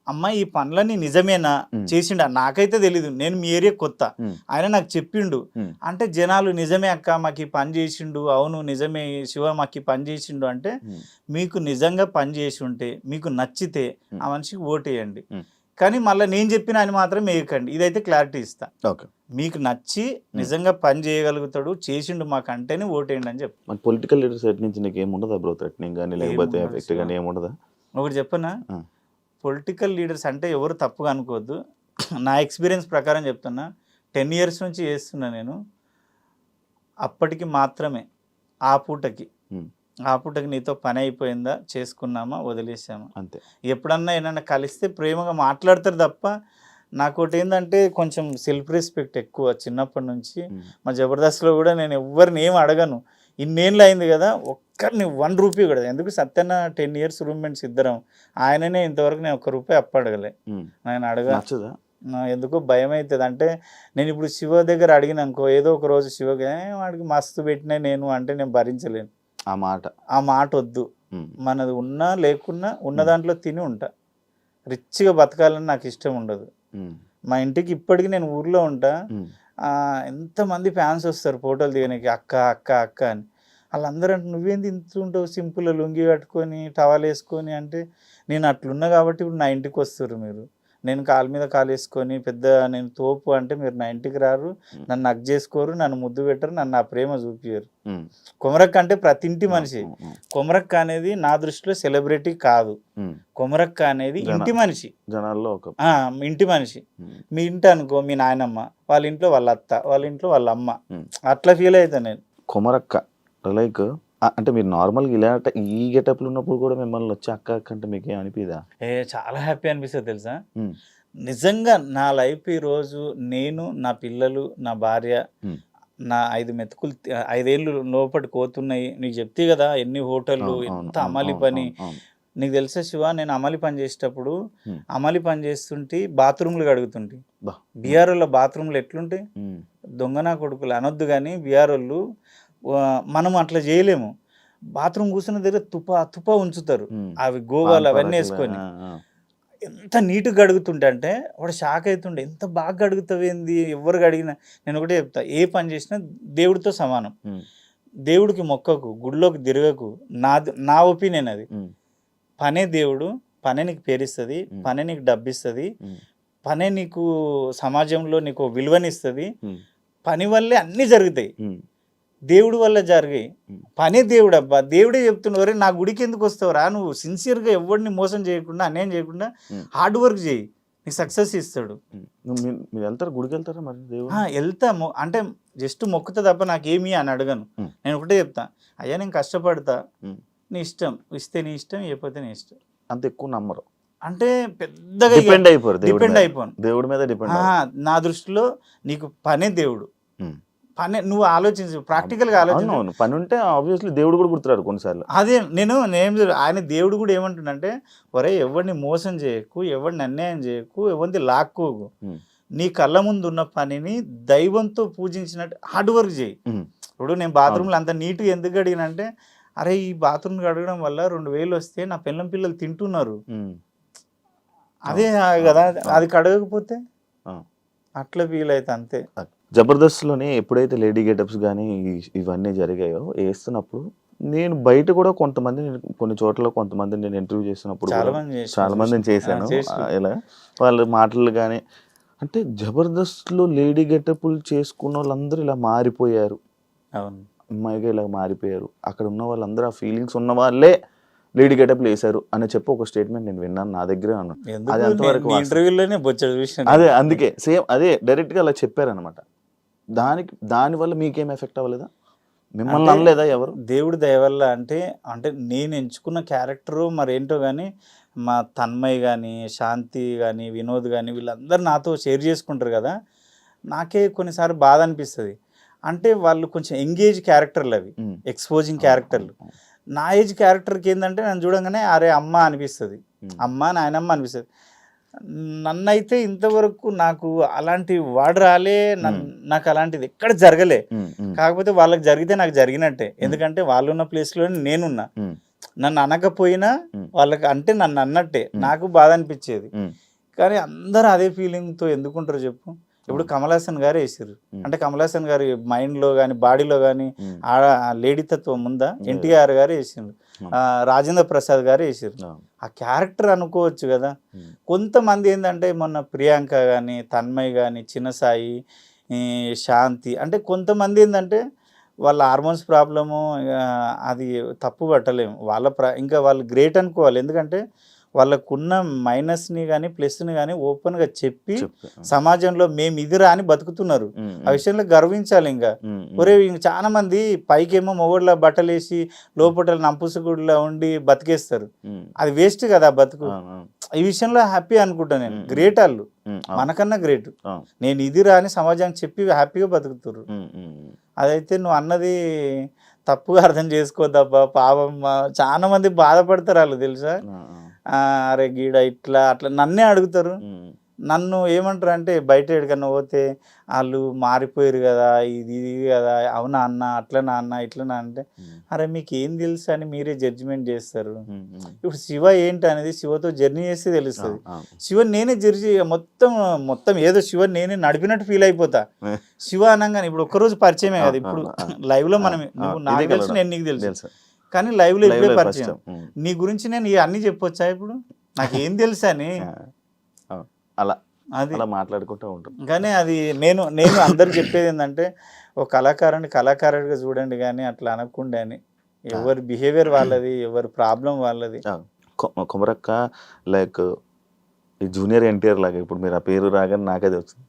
Speaker 3: అమ్మ ఈ పనులన్నీ నిజమేనా చేసిండా నాకైతే తెలీదు, నేను మీ ఏరియా కొత్త, ఆయన నాకు చెప్పిండు అంటే జనాలు నిజమే అక్క మాకు ఈ పని చేసిండు, అవును నిజమే శివ మాకు ఈ పని చేసిండు అంటే, మీకు నిజంగా పని చేసి ఉంటే మీకు నచ్చితే ఆ మనిషికి ఓటేయండి. కానీ మళ్ళీ నేను చెప్పిన ఆయన మాత్రం వేయకండి, ఇదైతే క్లారిటీ ఇస్తా. మీకు నచ్చి నిజంగా పని చేయగలుగుతాడు, చేసిండు మాకు అంటేనే ఓటేయండి అని చెప్పి.
Speaker 2: పొలిటికల్ లీడర్ సైడ్ నుంచి నీకు ఏముండదా బ్రో? థ్రెటనింగ్ కానీ లేకపోతే ఎఫెక్ట్ కానీ ఏముండదా?
Speaker 3: ఒకటి చెప్పనా, పొలిటికల్ లీడర్స్ అంటే ఎవరు తప్పుగా అనుకోవద్దు, నా ఎక్స్పీరియన్స్ ప్రకారం చెప్తున్నా, 10 years నుంచి చేస్తున్నా నేను. అప్పటికి మాత్రమే ఆ పూటకి నీతో పని అయిపోయిందా, చేసుకున్నామా, వదిలేసామా అంతే. ఎప్పుడన్నా ఏమన్నా కలిస్తే ప్రేమగా మాట్లాడతారు తప్ప, నాకు ఒకటి ఏంటంటే కొంచెం సెల్ఫ్ రెస్పెక్ట్ ఎక్కువ చిన్నప్పటి నుంచి. మా జబర్దస్త్లో కూడా నేను ఎవరిని ఏం అడగను, ఇన్నేళ్ళు అయింది కదా, ఒక్కరిని 1 రూపీ కూడా. ఎందుకు సత్యన్న 10 years రూమ్మేట్స్ ఇద్దరం, ఆయననే ఇంతవరకు నేను ₹1 అప్పు అడగలే. నేను అడగదా, ఎందుకో భయం అవుతుంది. అంటే నేను ఇప్పుడు శివ దగ్గర అడిగిన అనుకో, ఏదో ఒక రోజు శివకి వాడికి మస్తు పెట్టినా నేను అంటే నేను భరించలేను. ఆ మాట వద్దు. మనది ఉన్నా లేకున్నా ఉన్న దాంట్లో తిని ఉంటా. రిచ్గా బతకాలని నాకు ఇష్టం ఉండదు. మా ఇంటికి ఇప్పటికి నేను ఊర్లో ఉంటా, ఎంతమంది ఫ్యాన్స్ వస్తారు ఫోటోలు దిగడానికి, అక్క అక్క అక్క అని. వాళ్ళందరూ అంటే నువ్వేంది ఇంత ఉంటావు, సింపుల్ లుంగి కట్టుకొని టవల్ వేసుకొని అంటే, నేను అట్లున్నా కాబట్టి ఇప్పుడు నా ఇంటికి వస్తారు మీరు. నేను కాలు మీద కాలు వేసుకొని పెద్ద నేను తోపు అంటే మీరు నా ఇంటికి రారు, నన్ను హగ్ చేసుకోరు, నన్ను ముద్దు పెట్టరు, నన్ను ఆ ప్రేమ చూపించరు. కొమరక్క అంటే ప్రతి ఇంటి మనిషి. కొమరక్క అనేది నా దృష్టిలో సెలబ్రిటీ కాదు, కొమరక్క అనేది ఇంటి మనిషి, జనాల్లో ఇంటి మనిషి. మీ ఇంటి అనుకో మీ నాయనమ్మ, వాళ్ళ ఇంట్లో వాళ్ళ అత్త, వాళ్ళ ఇంట్లో వాళ్ళ అమ్మ, అట్లా ఫీల్ అవుతా నేను.
Speaker 2: కొమరక్క లైక్ అంటే మీరు నార్మల్గా ఇలా ఈ గెటప్లు ఉన్నప్పుడు కూడా మిమ్మల్ని వచ్చి అక్క అక్క అంటే మీకు ఏం అనిపిదా?
Speaker 3: చాలా హ్యాపీ అనిపిస్తుంది తెలుసా. నిజంగా నా లైఫ్ ఈరోజు నేను, నా పిల్లలు, నా భార్య, నా 5 మెతుకులు 5 ఏళ్ళు లోపలికి పోతున్నాయి. నీకు చెప్తే కదా ఎన్ని హోటళ్ళు, ఎంత అమలి పని. నీకు తెలుసా శివ, నేను అమలి పని చేసేటప్పుడు అమలి పని చేస్తుంటే బాత్రూమ్లు కడుగుతుంటే, బీఆర్ఓలో బాత్రూమ్లు ఎట్లుంటాయి, దొంగనా కొడుకులు అనొద్దు కానీ బీఆర్ఓళ్ళు మనం అట్లా చేయలేము. బాత్రూమ్ కూర్చున్న దగ్గర తుప ఉంచుతారు, అవి గోగాలు అవన్నీ వేసుకొని ఎంత నీట్గా అడుగుతుంటే అంటే వాడు షాక్ అవుతుండే, ఎంత బాగా అడుగుతావేంది, ఎవరు అడిగినా. నేను ఒకటే చెప్తా, ఏ పని చేసినా దేవుడితో సమానం. దేవుడికి మొక్కకు, గుడిలోకి తిరగకు, నా ఒపీనియన్ అది. పనే దేవుడు, పనే నీకు పేరిస్తుంది, పనే నీకు డబ్బిస్తుంది, పనే నీకు సమాజంలో నీకు విలువనిస్తుంది. పని వల్లే అన్నీ జరుగుతాయి, దేవుడి వల్ల జరిగాయి. పనే దేవుడు అబ్బా. దేవుడే చెప్తున్నారు, నా గుడికి ఎందుకు వస్తావురా, నువ్వు సిన్సియర్గా ఎవరిని మోసం చేయకుండా అన్యాయం చేయకుండా హార్డ్ వర్క్ చేయి, నీకు సక్సెస్ ఇస్తాడు.
Speaker 2: గుడికి వెళ్తారా మరి?
Speaker 3: వెళ్తాము అంటే జస్ట్ మొక్కుతా తప్ప నాకేమి అని అడగను. నేను ఒకటే చెప్తా, అయ్యా నేను కష్టపడతా, నీ ఇష్టం, ఇస్తే నీ ఇష్టం, ఇవ్వకపోతే నీ ఇష్టం.
Speaker 2: అంత ఎక్కువ నమ్మరు
Speaker 3: అంటే పెద్దగా డిపెండ్ అయిపోను దేవుడి మీద. నా దృష్టిలో నీకు పనే దేవుడు. పని నువ్వు ఆలోచించు, ప్రాక్టికల్గా ఆలోచించు.
Speaker 2: పని ఉంటే ఆబ్వియస్లీ దేవుడు కూడా గుర్తురాడు కొన్నిసార్లు.
Speaker 3: అదే ఆయన దేవుడు కూడా ఏమంటుండంటే, ఒరే ఎవరిని మోసం చేయకు, ఎవరిని అన్యాయం చేయకు, ఎవరిని లాక్కోకు, నీ కళ్ళ ముందు ఉన్న పనిని దైవంతో పూజించినట్టు హార్డ్ వర్క్ చేయి. ఇప్పుడు నేను బాత్రూంలో అంత నీట్గా ఎందుకు అడిగినంటే, అరే ఈ బాత్రూమ్ కడగడం వల్ల 2000 వస్తే నా పిల్లలు తింటున్నారు, అదే కదా అది కడగకపోతే అట్లా ఫీల్ అయితే అంతే.
Speaker 2: జబర్దస్త్లోనే ఎప్పుడైతే లేడీ గెటప్స్ కానీ ఇవన్నీ జరిగాయో వేస్తున్నప్పుడు నేను బయట కూడా కొన్ని చోట్ల కొంతమంది నేను ఇంటర్వ్యూ చేసినప్పుడు చాలా మందిని చేశాను. ఇలా వాళ్ళ మాటలు కానీ అంటే జబర్దస్త్లో లేడీ గెటప్లు చేసుకున్న వాళ్ళందరూ ఇలా మారిపోయారు,
Speaker 3: అవును
Speaker 2: అమ్మాయిగా ఇలా మారిపోయారు, అక్కడ ఉన్న వాళ్ళందరూ ఆ ఫీలింగ్స్ ఉన్న వాళ్ళే లేడీ గెటప్లు వేశారు అని చెప్పి ఒక స్టేట్మెంట్ నేను విన్నాను, నా దగ్గర అన్నాను. అది అంతవరకు
Speaker 3: ఇంటర్వ్యూలోనే బొచ్చడు విషయం.
Speaker 2: అదే అందుకే సేమ్ అదే డైరెక్ట్గా అలా చెప్పారనమాట. దానివల్ల మీకేం ఎఫెక్ట్ అవ్వలేదా, మిమ్మల్ని అనలేదా ఎవరు?
Speaker 3: దేవుడి దయ వల్ల అంటే నేను ఎంచుకున్న క్యారెక్టరు మరేంటో కానీ మా తన్మయ్ కానీ శాంతి కానీ వినోద్ కానీ వీళ్ళందరూ నాతో షేర్ చేసుకుంటారు కదా, నాకే కొన్నిసార్లు బాధ అనిపిస్తుంది. అంటే వాళ్ళు కొంచెం ఎంగేజ్ క్యారెక్టర్లు, అవి ఎక్స్పోజింగ్ క్యారెక్టర్లు. నా ఏజ్ క్యారెక్టర్కి ఏంటంటే నన్ను చూడంగానే అరే అమ్మ అనిపిస్తుంది, అమ్మ నాయనమ్మ అనిపిస్తుంది. నన్నైతే ఇంతవరకు నాకు అలాంటి వాడు రాలే, నాకు అలాంటిది ఎక్కడ జరగలే. కాకపోతే వాళ్ళకి జరిగితే నాకు జరిగినట్టే, ఎందుకంటే వాళ్ళు ఉన్న ప్లేస్లోనే నేనున్నా. నన్ను అనకపోయినా వాళ్ళకి అంటే నన్ను అన్నట్టే, నాకు బాధ అనిపించేది. కానీ అందరూ అదే ఫీలింగ్తో ఎందుకుంటారు చెప్పు. ఇప్పుడు కమల్ హాసన్ గారు వేసారు అంటే కమల్ హాసన్ గారి మైండ్లో కానీ బాడీలో కానీ ఆ లేడీ తత్వం ఉందా? ఎన్టీఆర్ గారు వేసిండు, రాజేంద్ర ప్రసాద్ గారు వేసారు. ఆ క్యారెక్టర్ అనుకోవచ్చు కదా. కొంతమంది ఏంటంటే మొన్న ప్రియాంక కానీ తన్మయ్ కానీ చిన్న సాయి శాంతి అంటే కొంతమంది ఏంటంటే వాళ్ళ హార్మోన్స్ ప్రాబ్లము, అది తప్పు పట్టలేము. ఇంకా వాళ్ళు గ్రేట్ అనుకోవాలి, ఎందుకంటే వాళ్ళకున్న మైనస్ని కానీ ప్లస్ని కానీ ఓపెన్గా చెప్పి సమాజంలో మేము ఇదిరా అని బతుకుతున్నారు. ఆ విషయంలో గర్వించాలి. ఇంకా ఒరే చాలా మంది పైకేమో మొగోళ్ళ బట్టలు వేసి లోపల నంపుసుగుడిలా ఉండి బతికేస్తారు, అది వేస్ట్ కదా బతుకు. ఈ విషయంలో హ్యాపీ అనుకుంటా నేను. గ్రేట్ వాళ్ళు, మనకన్నా గ్రేట్. నేను ఇదిరా అని సమాజానికి చెప్పి హ్యాపీగా బతుకుతారు. అదైతే నువ్వు అన్నది తప్పుగా అర్థం చేసుకోద్దబ్బా, పాపం చాలా మంది బాధపడతారు వాళ్ళు, తెలుసా. అరే గీడ ఇట్లా అట్లా నన్నే అడుగుతారు. నన్ను ఏమంటారు అంటే బయట ఎక్కడికన్నా పోతే వాళ్ళు మారిపోయారు కదా, ఇది కదా, అవునా అన్న అట్లనా అన్న ఇట్లనా అంటే అరే మీకు ఏం తెలుసు అని మీరే జడ్జిమెంట్ చేస్తారు. ఇప్పుడు శివ ఏంటి అనేది శివతో జర్నీ చేస్తే తెలుస్తుంది. శివ నేనే జర్నీ మొత్తం ఏదో శివ నేనే నడిపినట్టు ఫీల్ అయిపోతా. శివ అనగానే ఇప్పుడు ఒక్కరోజు పరిచయమే కదా, ఇప్పుడు లైవ్ లో మనం నువ్వు నాకు తెలుసు నేను నీకు తెలుసు, కానీ లైవ్ లో ఇప్పుడే పరిచయం. నీ గురించి నేను అన్ని చెప్పొచ్చా ఇప్పుడు, నాకేం తెలుసా అని
Speaker 2: అలా అది మాట్లాడుకుంటూ ఉంటాం.
Speaker 3: కానీ అది నేను అందరు చెప్పేది ఏంటంటే ఒక కళాకారుడిగా చూడండి కానీ అట్లా అనకుండా అని. ఎవరి బిహేవియర్ వాళ్ళది, ఎవరి ప్రాబ్లం వాళ్ళది.
Speaker 2: కొమరక్క లైక్ ఈ జూనియర్ ఎన్టీఆర్ లాగా ఇప్పుడు మీరు ఆ పేరు రాగానే నాకదే వచ్చింది.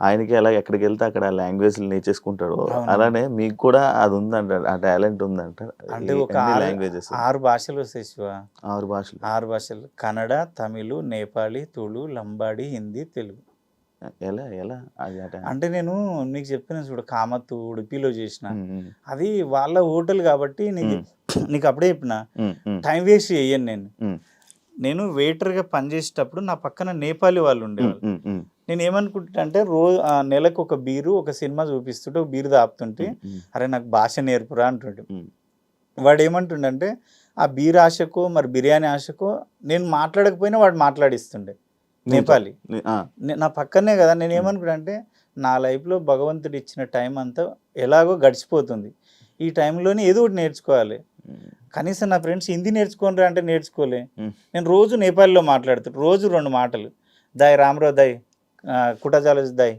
Speaker 2: ఆయనకి అలా ఎక్కడికి వెళ్తే అక్కడ లాంగ్వేజ్ నేర్చేసుకుంటాడు, అలానే మీకు కూడా అది ఉందంట, ఆ టాలెంట్ ఉందంట.
Speaker 3: అంటే ఒక లాంగ్వేజెస్ 6 భాషలు వస్తాయి శివ. 6 భాషలు కన్నడ, తమిళ్, నేపాళీ, తుళు, లంబాడి, హిందీ, తెలుగు.
Speaker 2: ఎలా
Speaker 3: అంటే నేను నీకు చెప్పిన చూడు కామత్తు ఉడిపిలో చేసిన అది వాళ్ళ హోటల్ కాబట్టి నీకు అప్పుడే చెప్పిన టైం వేస్ట్ చెయ్యను. నేను వెయిటర్గా పనిచేసేటప్పుడు నా పక్కన నేపాలి వాళ్ళు ఉండేవాళ్ళు. నేను ఏమనుకుంటా అంటే నెలకు ఒక బీరు ఒక సినిమా చూపిస్తుంటే ఒక బీరు దాపుతుంటే అరే నాకు భాష నేర్పురా అంటుంటే వాడు ఏమంటుండే ఆ బీర్ ఆశకో మరి బిర్యానీ ఆశకో నేను మాట్లాడకపోయినా వాడు మాట్లాడిస్తుండే నేపాలి. నా పక్కనే కదా. నేను ఏమనుకుంటా అంటే నా లైఫ్లో భగవంతుడు ఇచ్చిన టైం అంతా ఎలాగో గడిచిపోతుంది, ఈ టైంలోనే ఏదో ఒకటి నేర్చుకోవాలి. కనీసం నా ఫ్రెండ్స్ హిందీ నేర్చుకోనరా అంటే నేర్చుకోలే. నేను రోజు నేపాల్లో మాట్లాడుతాను, రోజు 2 మాటలు, దాయ్ రామ్రో దాయ్ కుటజాలజ్ దాయ్,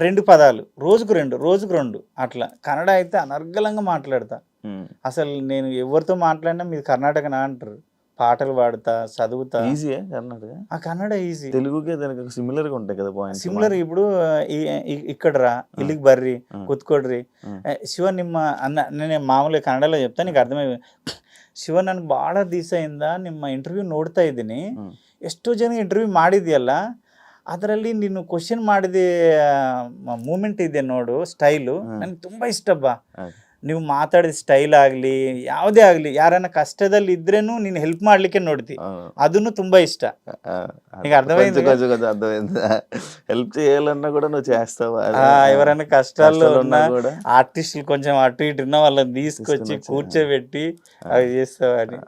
Speaker 3: 2 పదాలు, రోజుకు 2 అట్లా. కన్నడ అయితే అనర్గళంగా మాట్లాడతా. అసలు నేను ఎవరితో మాట్లాడినా మీది కర్ణాటకనా అంటారు. పాటలు పాడుతా, చదువుతా.
Speaker 2: ఈజీయే కర్ణాటక?
Speaker 3: ఆ కన్నడ ఈజీ.
Speaker 2: తెలుగుకే దానికి సిమిలర్గా ఉంటాయి కదా పాయింట్స్.
Speaker 3: సిమిలర్ ఇప్పుడు ఇక్కడ రా ఇల్లికి బర్రి కుత్కోడ్రి శివ ನಿಮ್ಮ నేను ಮಾಮೂಲಿ ಕನ್ನಡలో చెప్తా నీకు ಅರ್ಥಮೈ. ಶಿವ ನನ್ಗೆ ಭಾಳ ದಿವಸ ಇಂದ ನಿಮ್ಮ ಇಂಟರ್ವ್ಯೂ ನೋಡ್ತಾ ಇದ್ದೀನಿ, ಎಷ್ಟೋ ಜನ ಇಂಟರ್ವ್ಯೂ ಮಾಡಿದ್ಯಲ್ಲ, ಅದರಲ್ಲಿ ನೀನು ಕ್ವಶನ್ ಮಾಡಿದ ಮೂಮೆಂಟ್ ಇದೆ ನೋಡು, ಸ್ಟೈಲು ನನಗೆ ತುಂಬ ಇಷ್ಟಪ್ಪ. ನೀವು ಮಾತಾಡಿದ ಸ್ಟೈಲ್ ಆಗಲಿ ಯಾವುದೇ ಆಗಲಿ ಯಾರನ್ನ ಕಷ್ಟದಲ್ಲಿ ಇದ್ರೇನು ನೀನು ಹೆಲ್ಪ್ ಮಾಡ್ಲಿಕ್ಕೆ ನೋಡ್ತಿ, ಅದನ್ನು ತುಂಬಾ ಇಷ್ಟ. నీకు అర్థమైంది కదా?
Speaker 2: కొంచెం కొంచెం అర్థమైంది. హెల్ప్ చేయాలన్నా కూడా నువ్వు చేస్తావా?
Speaker 3: ఎవరైనా కష్టాల్లో ఉన్న
Speaker 2: ఉన్నా కూడా
Speaker 3: ఆర్టిస్టులు కొంచెం అటు ఇటు ఉన్న వాళ్ళని తీసుకొచ్చి కూర్చోబెట్టి అవి చేస్తావా అని.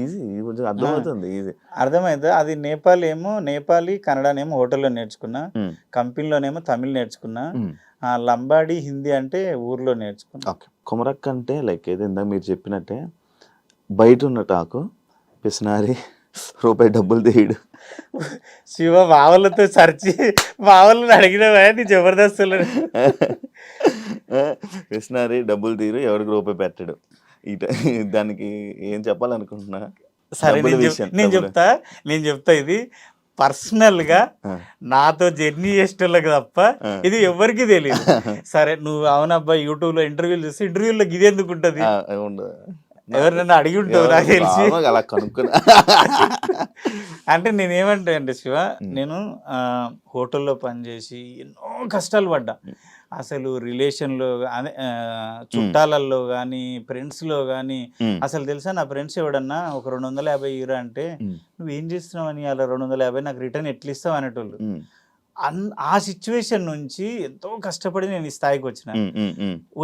Speaker 2: ఈజీ, కొంచెం అర్థమవుతుంది, ఈజీ
Speaker 3: అర్థమైంది. అది నేపాలీ కన్నడనేమో హోటల్లో నేర్చుకున్నా, కంపెనీలోనేమో తమిళ్ నేర్చుకున్నా, లంబాడి హిందీ అంటే ఊర్లో నేర్చుకున్నా.
Speaker 2: ఓకే. కొమరక్క అంటే లైక్ ఏదో ఇందాక మీరు చెప్పినట్టే బయట ఉన్న టాకు పిసినారి, రూపాయి డబ్బులు తీయడు.
Speaker 3: శివ మావలతో సర్చి మావలను అడిగినవా నీ జబర్దస్తులు?
Speaker 2: పిసినారి, డబ్బులు తీరు, ఎవరికి రూపాయి పెట్టడు. దానికి ఏం చెప్పాలనుకుంటున్నా?
Speaker 3: సరే నేను చెప్తా ఇది పర్సనల్ గా నాతో జర్నీ చేసేటోళ్ళకి తప్ప ఇది ఎవరికి తెలియదు. సరే నువ్వు అవునబ్బా యూట్యూబ్ లో ఇంటర్వ్యూలు చూస్తే ఇంటర్వ్యూలో ఇది ఎందుకు ఉంటది, ఎవరినైనా అడిగి ఉంటావు నాకు తెలిసి.
Speaker 2: అలా కనుక్కున్నా
Speaker 3: అంటే నేనేమంటా అంటే శివ, నేను హోటల్లో పనిచేసి ఎన్నో కష్టాలు పడ్డా. అసలు రిలేషన్లో అదే చుట్టాలల్లో కానీ ఫ్రెండ్స్లో కానీ అసలు తెలుసా, నా ఫ్రెండ్స్ ఎవడన్నా ఒక 250 ఇరా అంటే నువ్వేం చేస్తున్నావు అని అలా 250 నాకు రిటర్న్ ఎట్లా ఇస్తావు అనేటోళ్ళు. ఆ సిచ్యువేషన్ నుంచి ఎంతో కష్టపడి నేను ఈ స్థాయికి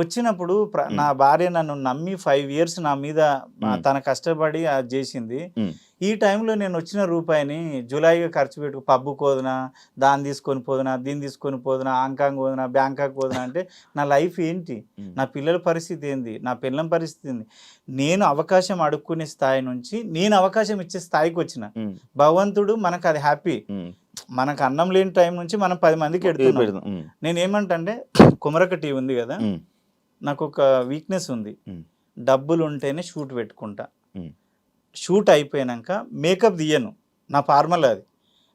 Speaker 3: వచ్చినప్పుడు నా భార్య నన్ను నమ్మి 5 years నా మీద తన కష్టపడి అది చేసింది. ఈ టైంలో నేను వచ్చిన రూపాయిని జులైగా ఖర్చు పెట్టు, పబ్బు పోదునా, దాన్ని తీసుకొని పోదునా, దీన్ని తీసుకొని పోదునా, హాంకాంగ్ పోదునా, బ్యాంకాక్ పోదునా అంటే నా లైఫ్ ఏంటి, నా పిల్లల పరిస్థితి ఏంది, నా పిల్లల పరిస్థితి ఏంది? నేను అవకాశం అడుక్కునే స్థాయి నుంచి నేను అవకాశం ఇచ్చే స్థాయికి వచ్చిన. భగవంతుడు మనకు అది హ్యాపీ. మనకు అన్నం లేని టైం నుంచి మనం 10 మందికి ఎడుతున్నాం. నేను ఏమంటే కుమరక టీ ఉంది కదా, నాకు ఒక వీక్నెస్ ఉంది, డబ్బులు ఉంటేనే షూట్ పెట్టుకుంటా. షూట్ అయిపోయాక మేకప్ తీయను, నా ఫార్మల్ అది.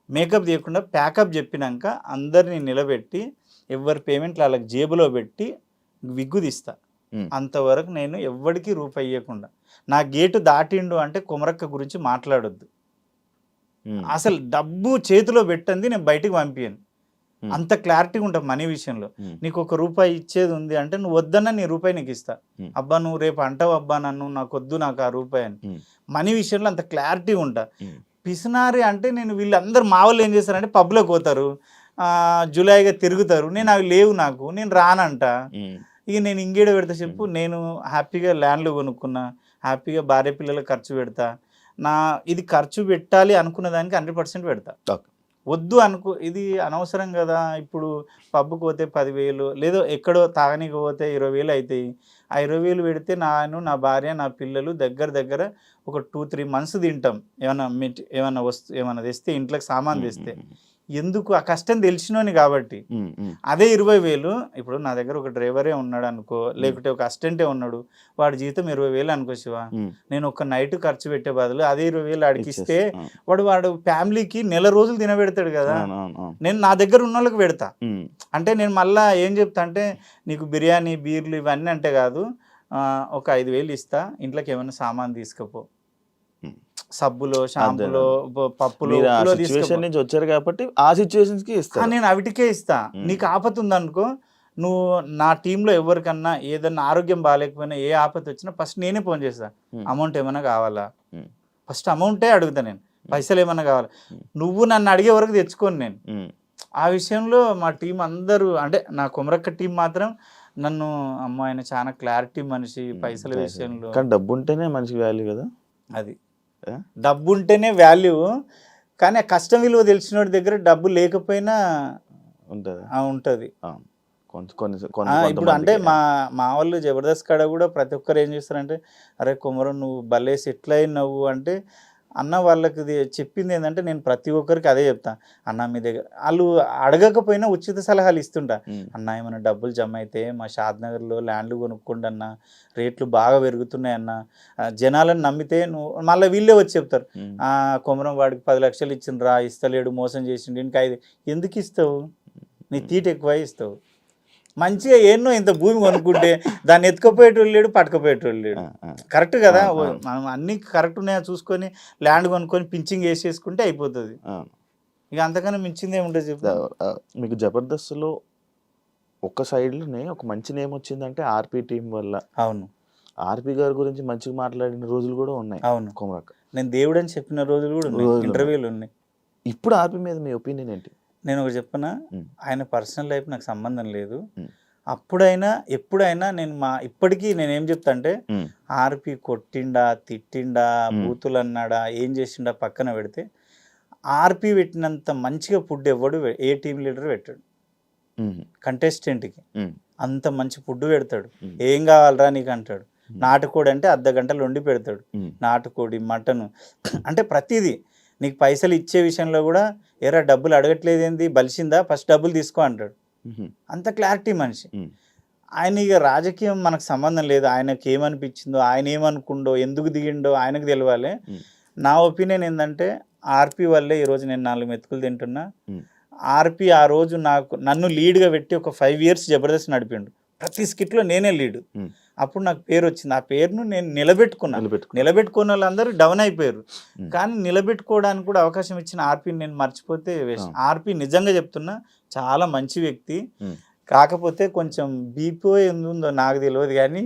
Speaker 3: మేకప్ తీయకుండా ప్యాకప్ చెప్పినాక అందరినీ నిలబెట్టి ఎవరి పేమెంట్లు వాళ్ళకి జేబులో పెట్టి విగ్గు తీస్తా. అంతవరకు నేను ఎవ్వడికి రూపాయి ఇవ్వకుండా. నా గేటు దాటిండు అంటే కుమరక్క గురించి మాట్లాడొద్దు. అసలు డబ్బు చేతిలో పెట్టండి నేను బయటికి పంపించాను. అంత క్లారిటీగా ఉంటా మనీ విషయంలో. నీకు 1 రూపాయి ఇచ్చేది ఉంది అంటే నువ్వు వద్దన్నా నీ రూపాయి నీకు ఇస్తా. అబ్బా నువ్వు రేపు అంటావు అబ్బా నన్ను, నాకు వద్దు నాకు ఆ రూపాయి అని. మనీ విషయంలో అంత క్లారిటీ ఉంటా. పిసినారి అంటే నేను వీళ్ళందరూ మా వాళ్ళు ఏం చేస్తారంటే పబ్లోకి పోతారు, జులైగా తిరుగుతారు, నేను అవి లేవు నాకు, నేను రానంట. ఇక నేను ఇంకేడ పెడతా చెప్పు? నేను హ్యాపీగా ల్యాండ్లు కొనుక్కున్నా, హ్యాపీగా భార్య పిల్లలకు ఖర్చు పెడతా. ఇది ఖర్చు పెట్టాలి అనుకున్న దానికి 100% పెడతా. వద్దు అనుకో ఇది అనవసరం కదా. ఇప్పుడు పబ్కి పోతే 10,000 లేదో ఎక్కడో తాగనీకి పోతే 20,000 అవుతాయి. ఆ 20,000 పెడితే నా భార్య నా పిల్లలు దగ్గర ఒక 2-3 months తింటాం. ఏమన్నా తెస్తే ఇంట్లోకి సామాన్ తెస్తే ఎందుకు? ఆ కష్టం తెలిసినోని కాబట్టి. అదే 20,000 ఇప్పుడు నా దగ్గర ఒక డ్రైవరే ఉన్నాడు అనుకో, లేకుంటే ఒక అసిస్టెంటే ఉన్నాడు, వాడి జీతం 20,000 అనుకో శివ, నేను ఒక నైట్ ఖర్చు పెట్టే బదులు అదే 20,000 అడిగిస్తే వాడు ఫ్యామిలీకి నెల రోజులు తినబెడతాడు కదా. నేను నా దగ్గర ఉన్న వాళ్ళకి పెడతా. అంటే నేను మళ్ళా ఏం చెప్తా అంటే నీకు బిర్యానీ బీర్లు ఇవన్నీ అంటే కాదు, ఒక 5,000 ఇస్తా, ఇంట్లోకి ఏమైనా సామాన్ తీసుకపో, సబ్బులో షాంపులో పప్పులో
Speaker 2: నుంచి వచ్చారు కాబట్టి ఆ సిచ్యువేషన్స్ కి ఇస్తా.
Speaker 3: నేను అవిటికే ఇస్తా. నీకు ఆపత ఉందనుకో, నువ్వు నా టీంలో ఎవరికన్నా ఏదన్నా ఆరోగ్యం బాగాలేకపోయినా ఏ ఆపత వచ్చినా ఫస్ట్ నేనే ఫోన్ చేస్తా. అమౌంట్ ఏమైనా కావాలా, ఫస్ట్ అమౌంటే అడుగుతా నేను, పైసలు ఏమన్నా కావాలా. నువ్వు నన్ను అడిగే వరకు తెచ్చుకోను నేను. ఆ విషయంలో మా టీం అందరూ అంటే నా కుమరక్క టీం మాత్రం నన్ను అమ్మ ఆయన చాలా క్లారిటీ మనిషి పైసల విషయంలో.
Speaker 2: కానీ డబ్బు ఉంటేనే మనిషికి వాల్యూ కదా.
Speaker 3: అది డబ్బు ఉంటేనే వాల్యూ, కానీ ఆ కష్టం విలువ తెలిసిన దగ్గర డబ్బు లేకపోయినా ఉంటుంది. ఇప్పుడు అంటే మా వాళ్ళు జబర్దస్త్ కాడ కూడా ప్రతి ఒక్కరు ఏం చేస్తారంటే, అరే కుమరం నువ్వు భలే సెటిల్ అయినావు అంటే, అన్న వాళ్ళకి చెప్పింది ఏంటంటే నేను ప్రతి ఒక్కరికి అదే చెప్తా. అన్న మీ దగ్గర వాళ్ళు అడగకపోయినా ఉచిత సలహాలు ఇస్తుంటా. అన్న ఏమైనా డబ్బులు జమ అయితే మా షాద్నగర్లో ల్యాండ్లు కొనుక్కోండి అన్న, రేట్లు బాగా పెరుగుతున్నాయి అన్న, జనాలను నమ్మితే నువ్వు మళ్ళీ వీళ్ళే వచ్చి చెప్తారు, కొమరం వాడికి 10 లక్షలు ఇచ్చిండ్రా, ఇస్తలేడు, మోసం చేసిండు, ఇంకా 5 ఎందుకు ఇస్తావు, నీ తీట ఎక్కువ ఇస్తావు. మంచిగా ఎన్నో ఇంత భూమి కొనుక్కుంటే దాన్ని ఎత్తుకపోయేటోళ్ళు లేడు, పట్టుకపోయేటోళ్ళు లేడు. కరెక్ట్ కదా, మనం అన్ని కరెక్ట్ ఉన్నాయో చూసుకొని ల్యాండ్ కొనుక్కొని పించింగ్ వేసేసుకుంటే అయిపోతుంది. ఇక అంతకన్నా మించింది ఏముంటుంది చెప్పు.
Speaker 2: మీకు జబర్దస్త్లో ఒక సైడ్లోనే ఒక మంచి నేమ్ వచ్చిందంటే ఆర్పి టీం వల్ల.
Speaker 3: అవును
Speaker 2: ఆర్పి గారి గురించి మంచిగా మాట్లాడిన రోజులు కూడా ఉన్నాయి
Speaker 3: అవును
Speaker 2: కుమరక్క.
Speaker 3: నేను దేవుడు అని చెప్పిన రోజులు కూడా ఉన్నాయి,
Speaker 2: రోజులు
Speaker 3: ఇంటర్వ్యూలు ఉన్నాయి.
Speaker 2: ఇప్పుడు ఆర్పి మీద మీ ఒపీనియన్ ఏంటి?
Speaker 3: నేను ఒకటి చెప్పనా,
Speaker 2: ఉమ్.
Speaker 3: ఆయన పర్సనల్ లైఫ్ నాకు సంబంధం లేదు.
Speaker 2: ఉమ్.
Speaker 3: అప్పుడైనా ఎప్పుడైనా నేను ఇప్పటికీ నేను ఏం చెప్తా అంటే
Speaker 2: ఉమ్.
Speaker 3: ఆర్పి కొట్టిండా తిట్టిండా
Speaker 2: ఉమ్.
Speaker 3: బూతులు అన్నాడా ఏం చేసిండా పక్కన పెడితే, ఆర్పి పెట్టినంత మంచిగా ఫుడ్ ఎవ్వడు ఏ టీం లీడర్ పెట్టాడు
Speaker 2: ఉమ్.
Speaker 3: కంటెస్టెంట్కి.
Speaker 2: ఉమ్.
Speaker 3: అంత మంచి ఫుడ్ పెడతాడు.
Speaker 2: ఉమ్.
Speaker 3: ఏం కావాలరా నీకు అంటాడు. నాటుకోడి అంటే అర్ధ గంటలు వండి పెడతాడు.
Speaker 2: ఉమ్.
Speaker 3: నాటుకోడి మటను అంటే ప్రతిదీ. నీకు పైసలు ఇచ్చే విషయంలో కూడా ఎరా డబ్బులు అడగట్లేదు ఏంది, బలిసిందా ఫస్ట్ డబ్బులు తీసుకో అంటాడు.
Speaker 2: ఉమ్.
Speaker 3: అంత క్లారిటీ మనిషి.
Speaker 2: ఉమ్.
Speaker 3: ఆయన ఇక రాజకీయం మనకు సంబంధం లేదు. ఆయనకి ఏమనిపించిందో, ఆయన ఏమనుకుండో, ఎందుకు దిగిండో ఆయనకు తెలియాలి.
Speaker 2: ఉమ్.
Speaker 3: నా ఒపీనియన్ ఏంటంటే ఆర్పి వల్లే ఈరోజు నేను 4 మెతుకులు తింటున్నా.
Speaker 2: ఉమ్.
Speaker 3: ఆర్పి ఆ రోజు నన్ను లీడ్గా పెట్టి ఒక 5 years జబర్దస్త్ నడిపిండు. ప్రతి స్కిట్లో నేనే లీడ్.
Speaker 2: ఉమ్.
Speaker 3: అప్పుడు నాకు పేరు వచ్చింది. ఆ పేరును నేను నిలబెట్టుకున్న
Speaker 2: నిలబెట్టుకున్న
Speaker 3: వాళ్ళందరూ డౌన్ అయిపోయారు.
Speaker 2: ఉమ్.
Speaker 3: కానీ నిలబెట్టుకోవడానికి కూడా అవకాశం ఇచ్చిన ఆర్పిని నేను మర్చిపోతే వేస్ట్. ఆర్పి నిజంగా చెప్తున్నా చాలా మంచి వ్యక్తి.
Speaker 2: ఉమ్.
Speaker 3: కాకపోతే కొంచెం బీపీ ఉందో నాకు తెలియదు, కానీ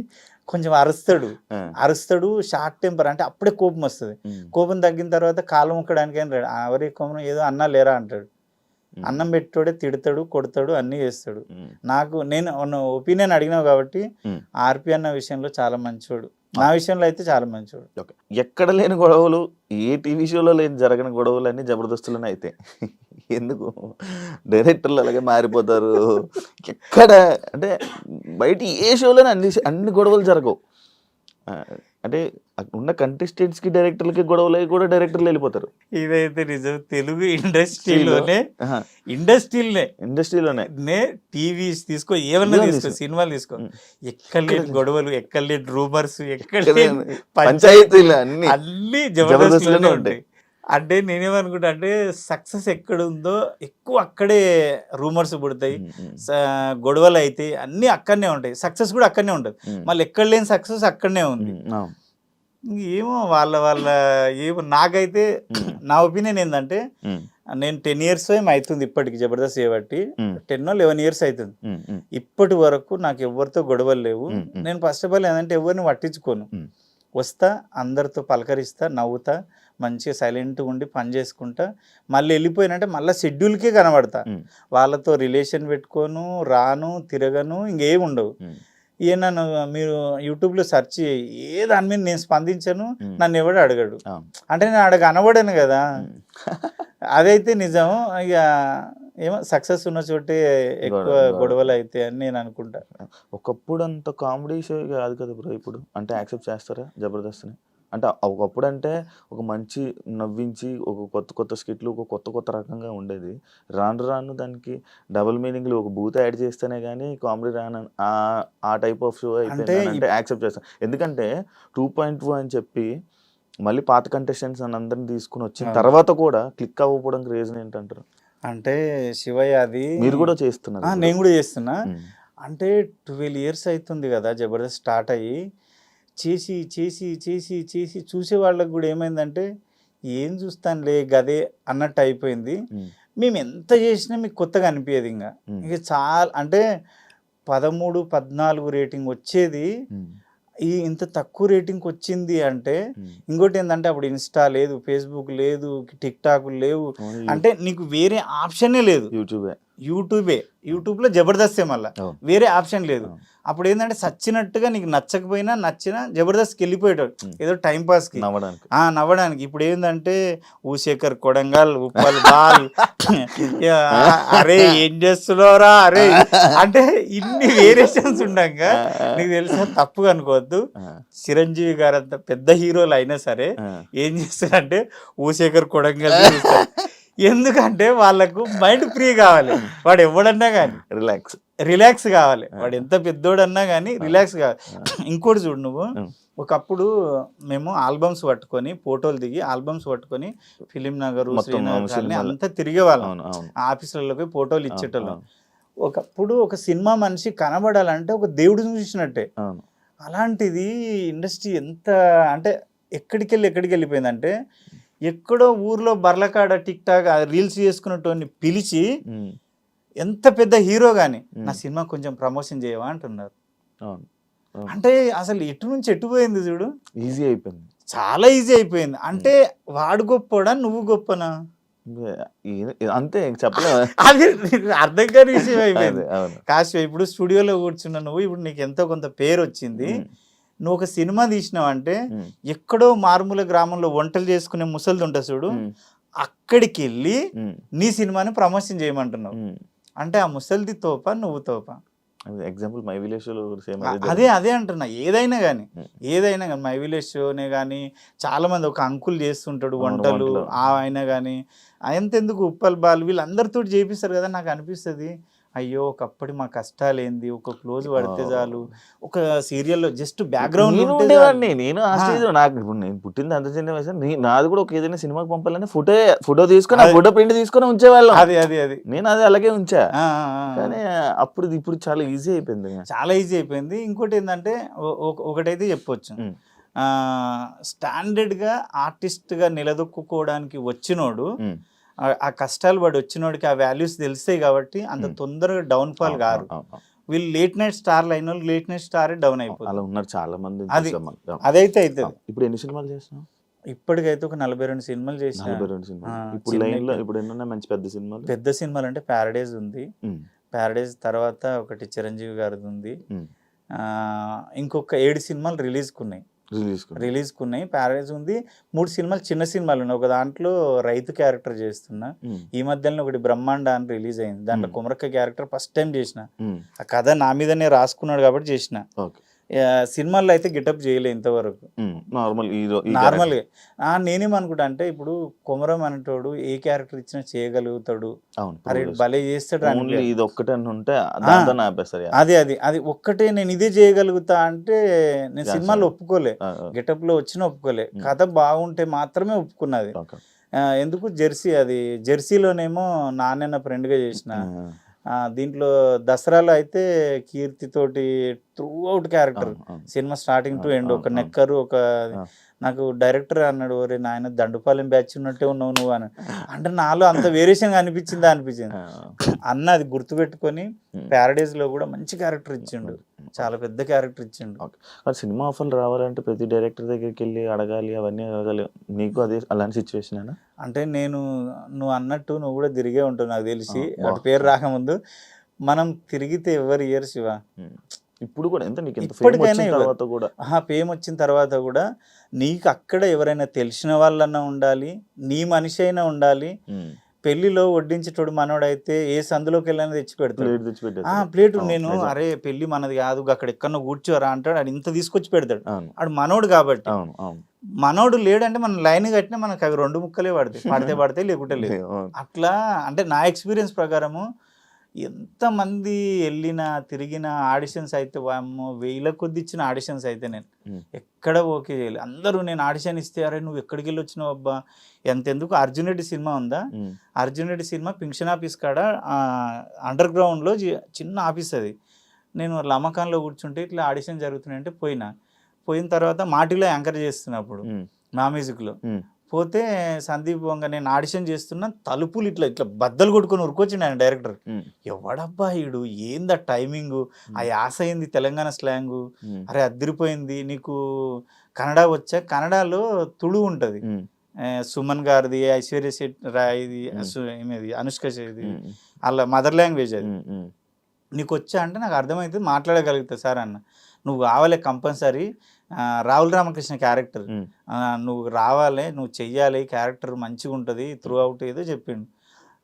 Speaker 3: కొంచెం అరుస్తాడు షార్ట్ టెంపర్. అంటే అప్పుడే కోపం వస్తుంది.
Speaker 2: ఉమ్.
Speaker 3: కోపం తగ్గిన తర్వాత కాలం ముక్కడానికి ఎవరి కోపం ఏదో అన్నా లేరా అంటాడు. అన్నం పెట్టోడే తిడతాడు, కొడతాడు, అన్నీ చేస్తాడు. నేను ఒపీనియన్ అడిగినావు కాబట్టి ఆర్పి అన్న విషయంలో చాలా మంచోడు. నా విషయంలో అయితే చాలా మంచోడు.
Speaker 2: ఎక్కడ లేని గొడవలు, ఏ టీవీ షోలో లేని జరగని గొడవలు అన్ని జబర్దస్తులోనే అయితే ఎందుకు డైరెక్టర్లు అలాగే మారిపోతారు? ఎక్కడ అంటే బయట ఏ షోలోనే అన్ని గొడవలు జరగవు. అంటే ఉన్న కంటెస్టెంట్స్కి డైరెక్టర్లకి గొడవలు కూడా డైరెక్టర్లు వెళ్ళిపోతారు.
Speaker 3: ఇదైతే నిజం. తెలుగు ఇండస్ట్రీలోనే టీవీస్ తీసుకో, ఏమన్నా తీసుకో, సినిమాలు తీసుకో, ఎక్కడ లేని గొడవలు, ఎక్కడ లేని రూమర్స్, ఎక్కడ లేని
Speaker 2: పంచాయతీలు
Speaker 3: అన్ని జబర్దస్త్లోనే ఉంటాయి. అంటే నేనేమనుకుంటా అంటే సక్సెస్ ఎక్కడ ఉందో ఎక్కువ అక్కడే రూమర్స్ పుడతాయి, గొడవలు అయితే అన్నీ అక్కడనే ఉంటాయి. సక్సెస్ కూడా అక్కడనే ఉంటుంది. మళ్ళీ ఎక్కడ లేని సక్సెస్ అక్కడనే ఉంది. ఏమో వాళ్ళ ఏమో. నాకైతే నా ఒపీనియన్ ఏంటంటే, నేను 10 years ఏమో అవుతుంది ఇప్పటికి జబర్దస్త్ చేయబట్టి, 10 or 11 years అవుతుంది. ఇప్పటి వరకు నాకు ఎవరితో గొడవలు లేవు. నేను ఫస్ట్ ఆఫ్ ఆల్ ఏంటంటే ఎవరిని పట్టించుకోను. వస్తా, అందరితో పలకరిస్తా, నవ్వుతా, మంచిగా సైలెంట్గా ఉండి పని చేసుకుంటా. మళ్ళీ వెళ్ళిపోయినంటే మళ్ళీ షెడ్యూల్కే కనబడతా. వాళ్ళతో రిలేషన్ పెట్టుకోను, రాను, తిరగను, ఇంకేం ఉండవు. నన్ను మీరు యూట్యూబ్లో సెర్చ్ ఏ దాని మీద నేను స్పందించను, నన్ను ఎవడు అడగడు. అంటే నేను అనబడాను కదా. అదైతే నిజం. ఇక ఏమో సక్సెస్ ఉన్న చోటే ఎక్కువ గొడవలు అయితే అని నేను అనుకుంటా.
Speaker 2: ఒకప్పుడు అంత కామెడీ షో కాదు కదా బ్రో ఇప్పుడు. అంటే యాక్సెప్ట్ చేస్తారా జబర్దస్త్ని? అంటే ఒకప్పుడు అంటే ఒక మంచి నవ్వించి ఒక కొత్త స్కిట్లు, ఒక కొత్త రకంగా ఉండేది. రాను దానికి డబుల్ మీనింగ్లు, ఒక బూత్ యాడ్ చేస్తేనే కానీ కామెడీ రాను ఆ టైప్ ఆఫ్ షో అయిపోయింది అంటే యాక్సెప్ట్ చేస్తాను. ఎందుకంటే 2.2 అని చెప్పి మళ్ళీ పాత కంటెస్టెంట్స్ అని అందరిని తీసుకుని వచ్చిన తర్వాత కూడా క్లిక్ అవ్వకపోవడానికి రీజన్ ఏంటంటారు?
Speaker 3: అంటే శివయ్య, అది
Speaker 2: మీరు కూడా చేస్తున్నారు.
Speaker 3: నేను కూడా చేస్తున్నా. అంటే 12 years అవుతుంది కదా జబర్దస్త్ స్టార్ట్ అయ్యి. చేసి చేసి చేసి చేసి చూసే వాళ్ళకి కూడా ఏమైందంటే, ఏం చూస్తానులే గదే అన్నట్టు అయిపోయింది. మేము ఎంత చేసినా మీకు కొత్తగా అనిపించేది. ఇంకా చాలా అంటే 13, 14 రేటింగ్ వచ్చేది, ఇంత తక్కువ రేటింగ్కి వచ్చింది అంటే. ఇంకోటి ఏంటంటే అప్పుడు ఇన్స్టా లేదు, ఫేస్బుక్ లేదు, టిక్ టాక్ లేవు. అంటే నీకు వేరే ఆప్షనే లేదు. యూట్యూబ్లో జబర్దస్తే, మళ్ళీ వేరే ఆప్షన్ లేదు. అప్పుడు ఏంటంటే సచ్చినట్టుగా నీకు నచ్చకపోయినా నచ్చినా జబర్దస్త్కి వెళ్ళిపోయేటాడు ఏదో టైంపాస్కి నవ్వడానికి. ఇప్పుడు ఏంటంటే ఊశేఖర్ కొడంగల్, ఉప్పల్ బాల్, అరే ఏం చేస్తున్నారా అరే అంటే ఇన్ని వేరియేషన్స్ ఉండగా నీకు తెలుసా, తప్పుగా అనుకోవద్దు. చిరంజీవి గారు అంత పెద్ద హీరోలు అయినా సరే ఏం చేస్తారంటే ఊశేఖర్ కొడంగల్ చూస్తారు. ఎందుకంటే వాళ్ళకు మైండ్ ఫ్రీ కావాలి. వాడు ఎవడన్నా కానీ రిలాక్స్ కావాలి. వాడు ఎంత పెద్దోడన్నా కానీ రిలాక్స్ కావాలి. ఇంకోటి చూడు, నువ్వు ఒకప్పుడు మేము ఆల్బమ్స్ పట్టుకొని ఫోటోలు దిగి ఆల్బమ్స్ పట్టుకొని ఫిలిం నగర్, శ్రీనగర్ అంతా తిరిగేవాళ్ళం. ఆఫీసులలోకి ఫోటోలు ఇచ్చేటోళ్ళం. ఒకప్పుడు ఒక సినిమా మనిషి కనబడాలంటే ఒక దేవుడు చూసినట్టే. అలాంటిది ఇండస్ట్రీ ఎంత అంటే ఎక్కడికి వెళ్ళిపోయిందంటే, ఎక్కడో ఊర్లో బర్లకాడ టిక్ టాక్ రీల్స్ చేసుకున్నటువంటి పిలిచి ఎంత పెద్ద హీరో కానీ నా సినిమా కొంచెం ప్రమోషన్ చేయవా అంటున్నారు.
Speaker 2: అవును.
Speaker 3: అంటే అసలు ఎటు నుంచి ఎటు పోయింది చూడు,
Speaker 2: ఈజీ అయిపోయింది.
Speaker 3: చాలా ఈజీ అయిపోయింది. అంటే వాడు గొప్పడా నువ్వు గొప్పనా,
Speaker 2: అంతే చెప్పలేదు.
Speaker 3: అది అర్థం కాని విషయం అయిపోయింది.
Speaker 2: అవును.
Speaker 3: కాశీ ఇప్పుడు స్టూడియోలో కూర్చున్నా నువ్వు, ఇప్పుడు నీకు ఎంతో కొంత పేరు వచ్చింది, నువ్వు ఒక సినిమా తీసినావంటే ఎక్కడో మారుమూల గ్రామంలో వంటలు చేసుకునే ముసలిది ఉంటుంది చూడు, అక్కడికి వెళ్ళి నీ సినిమాని ప్రమోషన్ చేయమంటున్నావు. అంటే ఆ ముసలిది తోప నువ్వు తోప.
Speaker 2: ఎగ్జాంపుల్ మై విలేజ్ షోలో సేమ్
Speaker 3: అదే అంటున్నా. ఏదైనా కానీ మై విలేజ్ షోనే కానీ చాలా మంది ఒక అంకుల్ చేస్తుంటాడు వంటలు, ఆయన కానీ ఎంతెందుకు ఉప్పల్ బాల్ వీళ్ళందరితో చేపిస్తారు కదా. నాకు అనిపిస్తుంది అయ్యో ఒకప్పటి మా కష్టాలు ఏంది, ఒక క్లోజ్ పడితే చాలు, ఒక సీరియల్లో జస్ట్ బ్యాక్గ్రౌండ్
Speaker 2: ఉండేవాడిని. నేను ఆ స్టేజ్ నాకు ఇప్పుడు నేను పుట్టింది అంత చిన్న వయసు, నాది కూడా ఒక ఏదైనా సినిమాకి పంపాలని ఫోటో తీసుకొని ఫోటో ప్రింట్ తీసుకొని ఉంచేవాళ్ళం.
Speaker 3: అది
Speaker 2: నేను అది అలాగే ఉంచా. కానీ అప్పుడు ఇప్పుడు చాలా ఈజీ అయిపోయింది,
Speaker 3: చాలా ఈజీ అయిపోయింది. ఇంకోటి ఏంటంటే ఒకటైతే చెప్పొచ్చు, స్టాండర్డ్గా ఆర్టిస్ట్గా నిలదొక్కుకోవడానికి వచ్చినోడు, ఆ కష్టాలు పడి వచ్చినోడికి ఆ వాల్యూస్ తెలుస్తాయి కాబట్టి అంత తొందరగా డౌన్ ఫాల్ కారు. వీళ్ళు లేట్ నైట్ స్టార్లు అయిన వాళ్ళు లేట్ నైట్ స్టార్ డౌన్ అయిపోతుంది.
Speaker 2: అలా ఉన్నారు చాలా మంది.
Speaker 3: అదైతే అవుతుంది.
Speaker 2: ఇప్పుడు ఎన్ని సినిమాలు చేస్తున్నావు?
Speaker 3: ఇప్పటికైతే ఒక 42 సినిమాలు చేసిన.
Speaker 2: 42 సినిమాలు. ఇప్పుడు లైన్ లో ఇప్పుడు ఎన్ని మంచి పెద్ద సినిమాలు?
Speaker 3: పెద్ద సినిమాలు అంటే ప్యారడైజ్ ఉంది, ప్యారడైజ్ తర్వాత ఒకటి చిరంజీవి గారిది ఉంది, ఇంకొక 7 సినిమాలు రిలీజ్కున్నాయి. ప్యారడైజ్ ఉంది, 3 సినిమాలు చిన్న సినిమాలు ఉన్నాయి. ఒక దాంట్లో రైతు క్యారెక్టర్ చేస్తున్నా. ఈ మధ్యలో ఒకటి బ్రహ్మాండ అని రిలీజ్ అయింది, దాంట్లో కుమరక్క క్యారెక్టర్ ఫస్ట్ టైం చేసిన. ఆ కథ నా మీదనే రాసుకున్నాడు కాబట్టి చేసిన. సినిమాల్లో అయితే గెటప్ చేయలే ఇంతవరకు, నార్మల్గా. నేనేమనుకుంటా అంటే ఇప్పుడు కొమరం అనేటోడు ఏ క్యారెక్టర్ ఇచ్చినా చేయగలుగుతాడు, అరే భలే చేస్తాడు. అది ఒక్కటే నేను ఇదే చేయగలుగుతా అంటే నేను సినిమాలో ఒప్పుకోలే, గెటప్ లో వచ్చినా ఒప్పుకోలే. కథ బాగుంటే మాత్రమే ఒప్పుకున్నది. ఎందుకు జెర్సీలోనేమో నాన్న ఫ్రెండ్గా చేసిన, దీంట్లో దసరాలో అయితే కీర్తితోటి through out character, cinema starting to end. ఒక నెక్కరు, ఒక నాకు డైరెక్టర్ అన్నాడు, ఒరే నాయన దండుపాలెం బ్యాచ్ ఉన్నట్టే ఉన్నావు నువ్వు అని. అంటే నాలో అంత వేరియేషన్ అనిపించింది అన్న. అది గుర్తుపెట్టుకొని ప్యారడైజ్ లో కూడా మంచి క్యారెక్టర్ ఇచ్చిండు, చాలా పెద్ద క్యారెక్టర్ ఇచ్చిండు.
Speaker 2: సినిమా ఆఫర్లు రావాలంటే ప్రతి డైరెక్టర్ దగ్గరికి వెళ్ళి అడగాలి, అవన్నీ అడగాలి. నీకు అదే అలాంటి సిచ్యువేషన్? అంటే
Speaker 3: నువ్వు అన్నట్టు నువ్వు కూడా తిరిగే ఉంటావు నాకు తెలిసి. అటు పేరు రాకముందు మనం తిరిగితే ఎవరు ఇయర్ శివ.
Speaker 2: ఇప్పుడు కూడా
Speaker 3: ఫేమ్ వచ్చిన తర్వాత కూడా నీకు అక్కడ ఎవరైనా తెలిసిన వాళ్ళన్నా ఉండాలి, నీ మనిషి అయినా ఉండాలి. పెళ్లిలో వడ్డించేటోడు మనోడైతే ఏ సందులోకి వెళ్ళని తెచ్చి పెడతాడు ప్లేట్. నేను అరే పెళ్లి మనది కాదు, అక్కడ ఎక్కడో కూర్చోరా అంటాడు, అది ఇంత తీసుకొచ్చి పెడతాడు. ఆడు మనోడు కాబట్టి. మనోడు లేడంటే మనం లైన్ కట్టినా మనకు అవి 2 ముక్కలే పడితే లేకుంటే లేదు. అట్లా అంటే నా ఎక్స్పీరియన్స్ ప్రకారము ఎంతమంది వెళ్ళినా తిరిగిన ఆడిషన్స్ అయితే వామ్మో 1000 కొద్ది ఇచ్చిన ఆడిషన్స్ అయితే నేను ఎక్కడ ఓకే చేయలేదు. అందరూ నేను ఆడిషన్ ఇస్తే అరే నువ్వు ఎక్కడికి వెళ్ళి వచ్చినావు అబ్బా ఎంతెందుకు. అర్జున్ రెడ్డి సినిమా ఉందా, అర్జున్ రెడ్డి సినిమా పింక్షన్ ఆఫీస్ కాడ అండర్ గ్రౌండ్లో చిన్న ఆఫీస్ అది. నేను లమకాన్లో కూర్చుంటే ఇట్లా ఆడిషన్ జరుగుతున్నాయంటే పోయిన తర్వాత మాటిలో యాంకర్ చేస్తున్నప్పుడు మా మ్యూజిక్లో పోతే సందీప్ వంగ నేను ఆడిషన్ చేస్తున్నా, తలుపులు ఇట్లా బద్దలు కొట్టుకొని ఉరుకొచ్చిండు ఆయన డైరెక్టర్. ఎవడబ్బా ఈడు, ఏందా టైమింగ్, ఆ యాస అయింది తెలంగాణ స్లాంగు, అరే అదిరిపోయింది. నీకు కన్నడ వచ్చా? కన్నడలో తుళు ఉంటుంది, సుమన్ గారిది, ఐశ్వర్య రాయ్ది, అనుష్క చేది, అలా మదర్ లాంగ్వేజ్ అది. నీకు వచ్చా అంటే నాకు అర్థమవుతుంది, మాట్లాడగలుగుతా సార్ అన్న. నువ్వు కావాలి కంపల్సరీ, రాహుల్ రామకృష్ణ క్యారెక్టర్ నువ్వు రావాలి, నువ్వు చెయ్యాలి, క్యారెక్టర్ మంచిగా ఉంటుంది త్రూ అవుట్ ఏదో చెప్పిండు.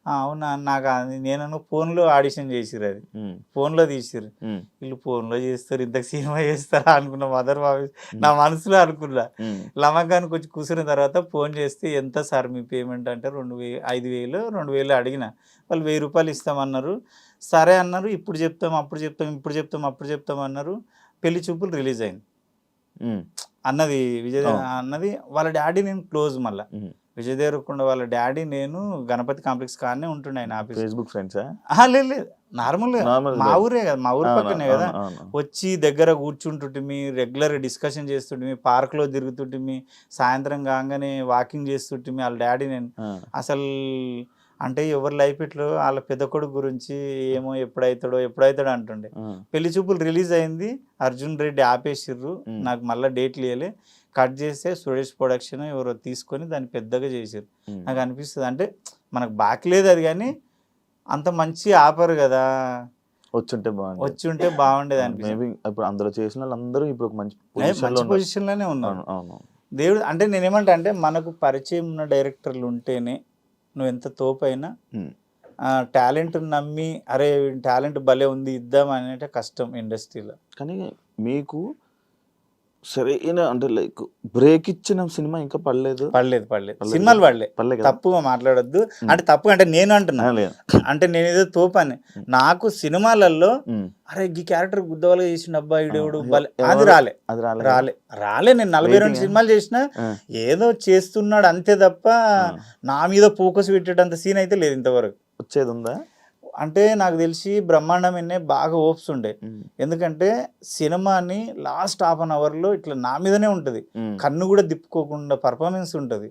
Speaker 3: అవునా, నాకు నేను ఫోన్లో ఆడిషన్ చేసిరు, అది ఫోన్లో తీసిరు. వీళ్ళు ఫోన్లో చేస్తారు, ఇంతకు సినిమా చేస్తారా అనుకున్నా. మదర్ బాబు నా మనసులో అనుకున్నా. లమకానికి వచ్చి కూర్చున్న తర్వాత ఫోన్ చేస్తే ఎంత సార్ మీ పేమెంట్ అంటే 5,000 అడిగిన. వాళ్ళు 1000 రూపాయలు ఇస్తామన్నారు. సరే అన్నారు, ఇప్పుడు చెప్తాం అప్పుడు చెప్తాం అన్నారు. పెళ్లి చూపులు రిలీజ్ అయింది అన్నది విజయ్ అన్నది. వాళ్ళ డాడీ నేను క్లోజ్, మళ్ళీ విజయ్ దేవరకొండ వాళ్ళ డాడీ నేను గణపతి కాంప్లెక్స్ కాడనే ఉంటుండే ఆయన ఆఫీస్.
Speaker 2: ఫేస్బుక్ ఫ్రెండ్సా?
Speaker 3: లేదు, నార్మల్ మా ఊరే కదా, మా ఊరు పక్కనే కదా. వచ్చి దగ్గర కూర్చుంటుంటిమి, రెగ్యులర్ డిస్కషన్ చేస్తుంటిమి, పార్క్లో తిరుగుతుంటిమి, సాయంత్రం కాగానే వాకింగ్ చేస్తుంటిమి. వాళ్ళ డాడీ నేను అసలు అంటే ఎవరి లైఫ్ ఇట్లో వాళ్ళ పెద్ద కొడుకు గురించి ఏమో ఎప్పుడైతాడో అంటుండే. పెళ్లి చూపులు రిలీజ్ అయింది, అర్జున్ రెడ్డి ఆపేసిర్రు, నాకు మళ్ళీ డేట్లు ఇవ్వలే, కట్ చేస్తే సురేష్ ప్రొడక్షన్ ఎవరో తీసుకొని దాన్ని పెద్దగా చేసారు. నాకు అనిపిస్తుంది అంటే మనకు బాకలేదు అది, కానీ అంత మంచి ఆఫర్ కదా, వచ్చి ఉంటే బాగుండేది అనిపిస్తుంది.
Speaker 2: ఇప్పుడు అందులో చేసిన వాళ్ళందరూ ఇప్పుడు మంచి
Speaker 3: పొజిషన్లోనే ఉన్నారు. దేవుడు అంటే నేనేమంటా అంటే మనకు పరిచయం ఉన్న డైరెక్టర్లు ఉంటేనే నువ్వు ఎంత తోపైనా టాలెంట్ నమ్మి అరే టాలెంట్ భలే ఉంది ఇద్దాం అనేటే కష్టం ఇండస్ట్రీలో.
Speaker 2: కానీ మీకు సరైన అంటే లైక్ బ్రేక్ ఇచ్చిన సినిమా ఇంకా పడలేదు
Speaker 3: సినిమాలు పడలేదు. తప్పుగా మాట్లాడొద్దు, అంటే తప్పు అంటే నేను అంటున్నా, అంటే నేను ఏదో తోపని. నాకు సినిమాలలో అరే ఈ క్యారెక్టర్ గుద్దవాళ్ళగా చేసిన అబ్బాయి దేవుడు అది రాలే. నేను 42 సినిమాలు చేసిన ఏదో చేస్తున్నాడు అంతే తప్ప నా మీద ఫోకస్ పెట్టేటంత సీన్ అయితే లేదు ఇంతవరకు.
Speaker 2: వచ్చేది ఉందా
Speaker 3: అంటే నాకు తెలిసి బ్రహ్మాండం బాగా ఓప్స్ ఉండే, ఎందుకంటే సినిమాని లాస్ట్ హాఫ్ అన్ అవర్లో ఇట్లా నా మీదనే ఉంటుంది, కన్ను కూడా దిప్పుకోకుండా పర్ఫార్మెన్స్ ఉంటుంది.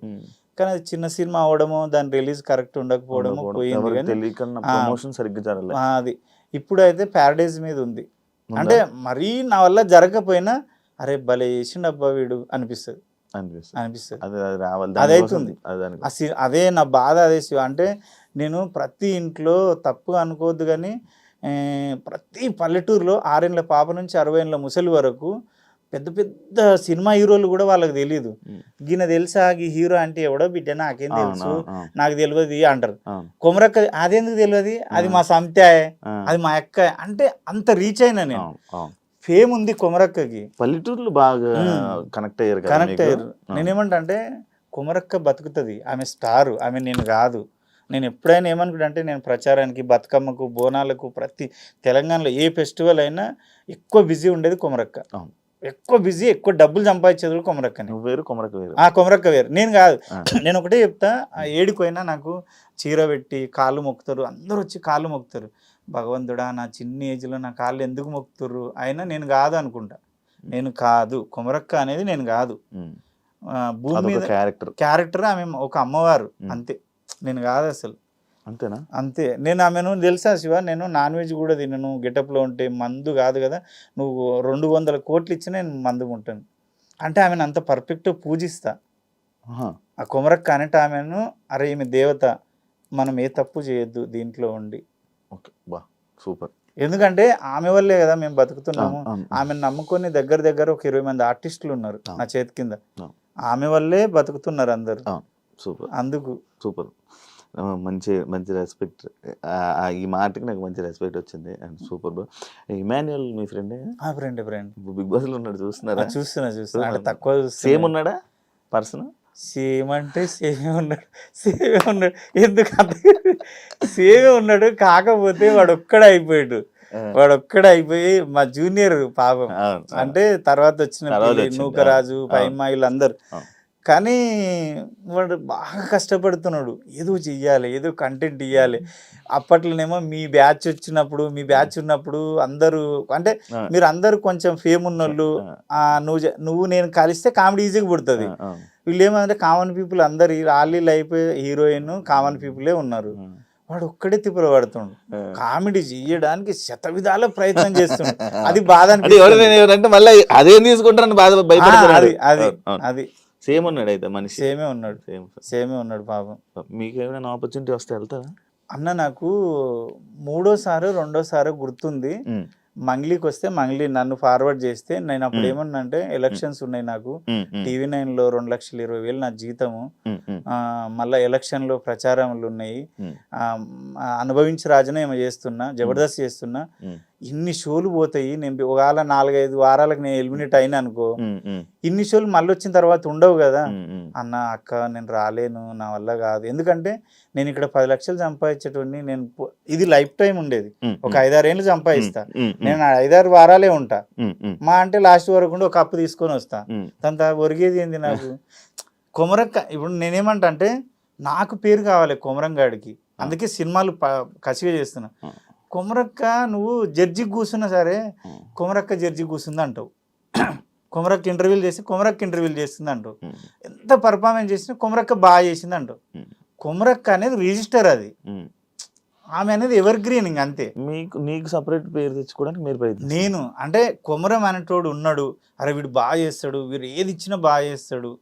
Speaker 3: కానీ అది చిన్న సినిమా అవడమో దాని రిలీజ్ కరెక్ట్ ఉండకపోవడమో పోయింది. అది ఇప్పుడైతే ప్యారడైజ్ మీద ఉంది. అంటే మరీ నా వల్ల జరగకపోయినా అరే భలే చేసిండు అబ్బా వీడు అనిపిస్తుంది. అదైతుంది. అదే నా బాధ. అదే అంటే నేను ప్రతి ఇంట్లో తప్పుగా అనుకోవద్దు కానీ ప్రతి పల్లెటూరులో 6 ఏళ్ళ పాప నుంచి 60 ఏళ్ళ ముసలి వరకు పెద్ద పెద్ద సినిమా హీరోలు కూడా వాళ్ళకి తెలియదు. ఈయన తెలుసా ఈ హీరో అంటే ఎవడో బిడ్డ నాకేం తెలుసు, నాకు తెలియదు అంటారు. కొమరక్క అదెందుకు తెలియదు, అది మా సంత్యాయ్, అది మా అక్క అంటే అంత రీచ్ అయినా నేను. ఫేమ్ ఉంది కొమరక్కకి,
Speaker 2: పల్లెటూరులో బాగా కనెక్ట్ అయ్యారు.
Speaker 3: నేనేమంటా అంటే కొమరక్క బతుకుతుంది, ఆమె స్టారు, ఆమె నేను కాదు. నేను ఎప్పుడైనా ఏమనుకుంటా అంటే నేను ప్రచారానికి, బతుకమ్మకు, బోనాలకు, ప్రతి తెలంగాణలో ఏ ఫెస్టివల్ అయినా ఎక్కువ బిజీ ఉండేది కొమరక్క. ఎక్కువ బిజీ, ఎక్కువ డబ్బులు సంపాదించేది కొమరక్కని. కొమరక్క వేరు, నేను కాదు. నేను ఒకటే చెప్తా, ఏడిపోయినా నాకు చీర పెట్టి కాళ్ళు మొక్కుతారు, అందరూ వచ్చి కాళ్ళు మొక్కుతారు. భగవంతుడా నా చిన్న ఏజ్లో నా కాళ్ళు ఎందుకు మొక్కుతుర్రు, అయినా నేను కాదు అనుకుంటా. నేను కాదు, కొమరక్క అనేది నేను కాదు. భూమి మీద క్యారెక్టర్, ఆమె ఒక అమ్మవారు అంతే, నేను కాదు అసలు.
Speaker 2: అంతేనా?
Speaker 3: అంతే. నేను ఆమెను తెలుసా శివ, నేను నాన్ వెజ్ కూడా తినను, గెటప్లో ఉంటే మందు కాదు కదా, నువ్వు 200 కోట్లు ఇచ్చి నేను మందు ఉంటాను అంటే ఆమెను అంత పర్ఫెక్ట్గా పూజిస్తా. ఆ కొమరక్క అనేట ఆమెను అరే ఈమె దేవత, మనం ఏ తప్పు చేయొద్దు దీంట్లో ఉండి.
Speaker 2: సూపర్.
Speaker 3: ఎందుకంటే ఆమె వల్లే కదా మేము బతుకుతున్నాము. ఆమెను నమ్ముకొని దగ్గర ఒక 20 మంది ఆర్టిస్టులు ఉన్నారు నా చేతి కింద, ఆమె వల్లే బతుకుతున్నారు అందరు.
Speaker 2: సూపర్.
Speaker 3: అందుకు
Speaker 2: సూపర్, మంచి రెస్పెక్ట్. ఈ మాటకి నాకు మంచి రెస్పెక్ట్ వచ్చింది. And super bro. ఇమాన్యుయల్ మీ ఫ్రెండ్?
Speaker 3: ఫ్రెండ్
Speaker 2: బిగ్ బాస్ లో ఉన్నాడు, చూస్తున్నారా?
Speaker 3: చూస్తున్నా అంటే తక్కువ.
Speaker 2: సేమ్ ఉన్నాడా పర్సన్?
Speaker 3: సేమ్ అంటే సేమే ఉన్నాడు. ఎందుకు సేమే ఉన్నాడు, కాకపోతే వాడు ఒక్కడే అయిపోయి మా జూనియర్ పాపం, అంటే తర్వాత వచ్చిన నూకరాజు, పైమ్మ వీళ్ళందరూ. కానీ వాడు బాగా కష్టపడుతున్నాడు, ఏదో చెయ్యాలి, ఏదో కంటెంట్ ఇవ్వాలి. అప్పట్లోనేమో మీ బ్యాచ్ ఉన్నప్పుడు అందరూ అంటే మీరు అందరూ కొంచెం ఫేమ్ ఉన్నోళ్ళు, నువ్వు నేను కలిస్తే కామెడీ ఈజీగా పుడుతుంది. వీళ్ళు ఏమంటే కామన్ పీపుల్ అందరు ఆలీలు అయిపోయి హీరోయిన్ కామన్ పీపులే ఉన్నారు. వాడు ఒక్కడే తిప్పలు పడుతుండు, కామెడీ చేయడానికి శతవిధాల ప్రయత్నం చేస్తుండు. అది బాధ
Speaker 2: అంటే మళ్ళీ అదేం తీసుకుంటారని బాధ భయపడతారు.
Speaker 3: అది
Speaker 2: సేమ్ ఉన్నాడు అయితే మనిషి,
Speaker 3: సేమే ఉన్నాడు పాపం.
Speaker 2: మీకు ఏమైనా ఆపర్చునిటీ వస్తే వెళ్తారా
Speaker 3: అన్న? నాకు 2వ గుర్తుంది, మంగ్లీకి వస్తే మంగ్లీ నన్ను ఫార్వర్డ్ చేస్తే నేను అప్పుడు ఏమన్నా అంటే ఎలక్షన్స్ ఉన్నాయి నాకు, TV9లో 2,20,000 నా జీతము, మళ్ళీ ఎలక్షన్లో ప్రచారములు ఉన్నాయి, అనుభవించి రాజునే ఏమో చేస్తున్నా, జబర్దస్త్ చేస్తున్నా, ఇన్ని షోలు పోతాయి, నేను ఒకవేళ 4-5 వారాలకు నేను ఎలిమినేట్ అయినా అనుకో, ఇన్ని షోలు మళ్ళీ వచ్చిన తర్వాత ఉండవు కదా అన్న. అక్క నేను రాలేను, నా వల్ల కాదు, ఎందుకంటే నేను ఇక్కడ 10 లక్షలు సంపాదించేటోడిని, నేను ఇది లైఫ్ టైం ఉండేది, ఒక 5-6 ఏళ్ళు సంపాదిస్తా, నేను 5-6 వారాలే ఉంటా, మా అంటే లాస్ట్ వరకు ఉండి ఒక కప్పు తీసుకొని వస్తా, దాని ఒరిగేది ఏంది నాకు. కొమరక్క ఇప్పుడు నేనేమంటా అంటే నాకు పేరు కావాలి కొమరంగాడికి, అందుకే సినిమాలు కసిగా చేస్తున్నా. కొమరక్క నువ్వు జడ్జికి కూర్చున్నా సరే కొమరక్క జడ్జి కూర్చుంది అంటావు, కొమరక్క ఇంటర్వ్యూలు చేసి కొమరక్క ఇంటర్వ్యూలు చేస్తుంది అంటావు, ఎంత పర్ఫార్మెన్స్ చేసినా కొమరక్క బాగా చేసింది అంటావు. కొమరక్క అనేది రిజిస్టర్, అది ఆమె అనేది ఎవర్ గ్రీన్ ఇంక అంతే.
Speaker 2: నీకు సపరేట్ పేరు తెచ్చుకోవడానికి మీరు ప్రయత్నం.
Speaker 3: నేను అంటే కొమరం అనేటోడు ఉన్నాడు, అరే వీడు బాగా చేస్తాడు, వీడు ఏది ఇచ్చినా బాగా చేస్తాడు,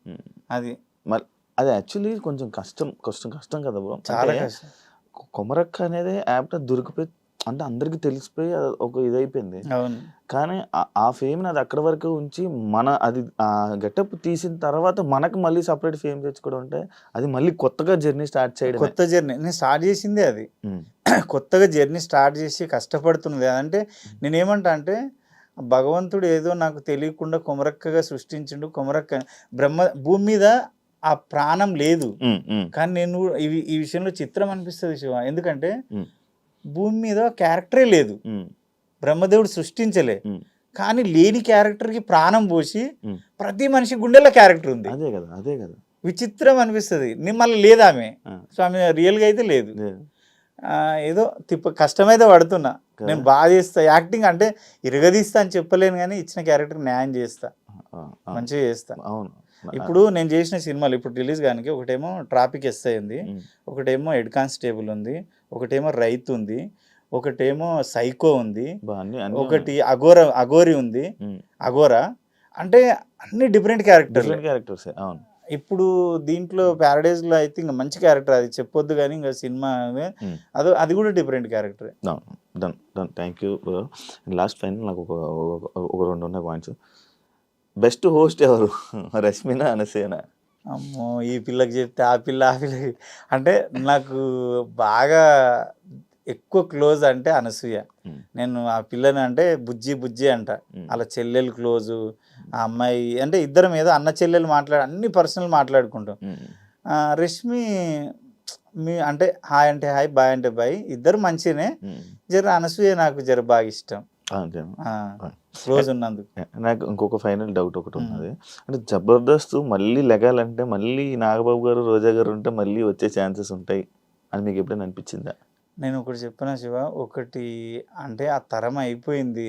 Speaker 3: అది
Speaker 2: మరి అది యాక్చువల్లీ కొంచెం కష్టం కదా బ్రో.
Speaker 3: చాలా కష్టం.
Speaker 2: కొమరక్క అనేది యాప్ దొరికిపోయి అంటే అందరికి తెలిసిపోయి ఒక ఇదైపోయింది.
Speaker 3: అవును.
Speaker 2: కానీ ఆ ఫేమ్ అది అక్కడ వరకు ఉంచి అది ఆ గెటప్ తీసిన తర్వాత మనకు మళ్ళీ సపరేట్ ఫేమ్ తెచ్చుకోవడం అంటే అది మళ్ళీ కొత్తగా జర్నీ స్టార్ట్ చేయడం.
Speaker 3: కొత్త జర్నీ నేను స్టార్ట్ చేసిందే అది. కొత్తగా జర్నీ స్టార్ట్ చేసి కష్టపడుతున్నది. అంటే నేనేమంటా అంటే భగవంతుడు ఏదో నాకు తెలియకుండా కొమరక్కగా సృష్టించిండు. కొమరక్క భూమి మీద ఆ ప్రాణం లేదు, కానీ నేను ఈ విషయంలో చిత్రం అనిపిస్తుంది శివ. ఎందుకంటే భూమి మీద క్యారెక్టరే లేదు, బ్రహ్మదేవుడు సృష్టించలే, కానీ లేని క్యారెక్టర్కి ప్రాణం పోసి ప్రతి మనిషి గుండెల్లో క్యారెక్టర్ ఉంది.
Speaker 2: అదే కదా
Speaker 3: విచిత్రం అనిపిస్తుంది. మళ్ళీ లేదు ఆమె. సో ఆమె రియల్గా అయితే లేదు. ఏదో కష్టమైతే పడుతున్నా. నేను బాగా చేస్తా యాక్టింగ్, అంటే ఇరగదీస్తా అని చెప్పలేను, కానీ ఇచ్చిన క్యారెక్టర్ న్యాయం చేస్తా, మంచిగా చేస్తా.
Speaker 2: అవును.
Speaker 3: ఇప్పుడు నేను చేసిన సినిమాలు ఇప్పుడు రిలీజ్ కానీ ఒకటేమో ట్రాఫిక్ ఎస్ఐ ఉంది, ఒకటేమో హెడ్ కానిస్టేబుల్ ఉంది, ఒకటేమో రైతు ఉంది, ఒకటేమో సైకో ఉంది, ఒకటి అఘోరి ఉంది. అఘోరా అంటే అన్ని డిఫరెంట్ క్యారెక్టర్స్.
Speaker 2: అవును.
Speaker 3: ఇప్పుడు దీంట్లో ప్యారడైజ్ లో అయితే ఇంకా మంచి క్యారెక్టర్, అది చెప్పొద్దు కానీ ఇంకా సినిమా అది కూడా different character.
Speaker 2: Thank you. Last final నాకు ఒక 2 ఉన్నాయి పాయింట్స్. బెస్ట్ హోస్ట్ ఎవరు, రష్మినా అనసూయనా?
Speaker 3: అమ్మో, ఈ పిల్లకి చెప్తే ఆ పిల్లకి అంటే నాకు బాగా ఎక్కువ క్లోజ్ అంటే అనసూయ. నేను ఆ పిల్లని అంటే బుజ్జి అంట, అలా చెల్లెలు క్లోజు. ఆ అమ్మాయి అంటే ఇద్దరం ఏదో అన్న చెల్లెలు అన్ని పర్సనల్ మాట్లాడుకుంటాం. రష్మి అంటే హాయ్ అంటే హాయ్, బాయ్ అంటే బాయ్, ఇద్దరు మంచిగానే. జర అనసూయ నాకు జర బాగా ఇష్టం, క్లోజ్ ఉన్నందుకు.
Speaker 2: నాకు ఇంకొక ఫైనల్ డౌట్ ఒకటి ఉన్నది. అంటే జబర్దస్త్ మళ్ళీ లెగాలంటే మళ్ళీ నాగబాబు గారు, రోజా గారు ఉంటే మళ్ళీ వచ్చే ఛాన్సెస్ ఉంటాయి అని మీకు ఎప్పుడైనా అనిపించిందా?
Speaker 3: నేను ఒకటి చెప్పిన శివ, ఒకటి అంటే ఆ తరం అయిపోయింది,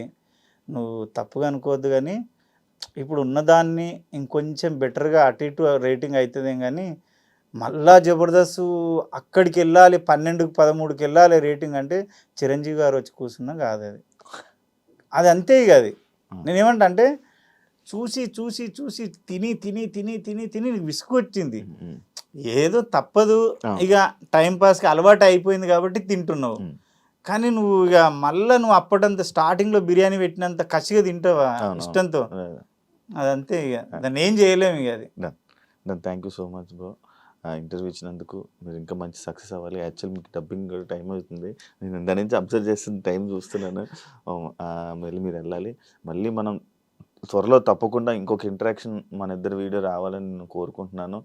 Speaker 3: నువ్వు తప్పుగా అనుకోవద్దు, కానీ ఇప్పుడు ఉన్నదాన్ని ఇంకొంచెం బెటర్గా అటు ఇటు రేటింగ్ అవుతుంది. కానీ మళ్ళా జబర్దస్త్ అక్కడికి వెళ్ళాలి, 12కి 13కి వెళ్ళాలి రేటింగ్ అంటే చిరంజీవి గారు వచ్చి కూర్చున్నా కాదు అది అంతే. ఇక అది నేనేమంటా అంటే చూసి చూసి చూసి తిని తిని తిని తిని తిని విసుగు వచ్చింది. ఏదో తప్పదు, ఇక టైంపాస్కి అలవాటు అయిపోయింది కాబట్టి తింటున్నావు. కానీ నువ్వు ఇక మళ్ళీ నువ్వు అప్పటంత స్టార్టింగ్లో బిర్యానీ పెట్టినంత కసిగా తింటావా ఇష్టంతో, అదంతే. ఇక దాన్ని ఏం చేయలేము. ఇక అది.
Speaker 2: Thank you so much bro, interview ఇచ్చినందుకు. మీరు ఇంకా మంచి సక్సెస్ అవ్వాలి. యాక్చువల్ మీకు డబ్బింగ్ కూడా టైం అవుతుంది, నేను దాని నుంచి అబ్జర్వ్ చేస్తున్న టైం చూస్తున్నాను. మళ్ళీ మీరు వెళ్ళాలి. మళ్ళీ మనం త్వరలో తప్పకుండా ఇంకొక ఇంటరాక్షన్ మన ఇద్దరు వీడియో రావాలని నేను కోరుకుంటున్నాను.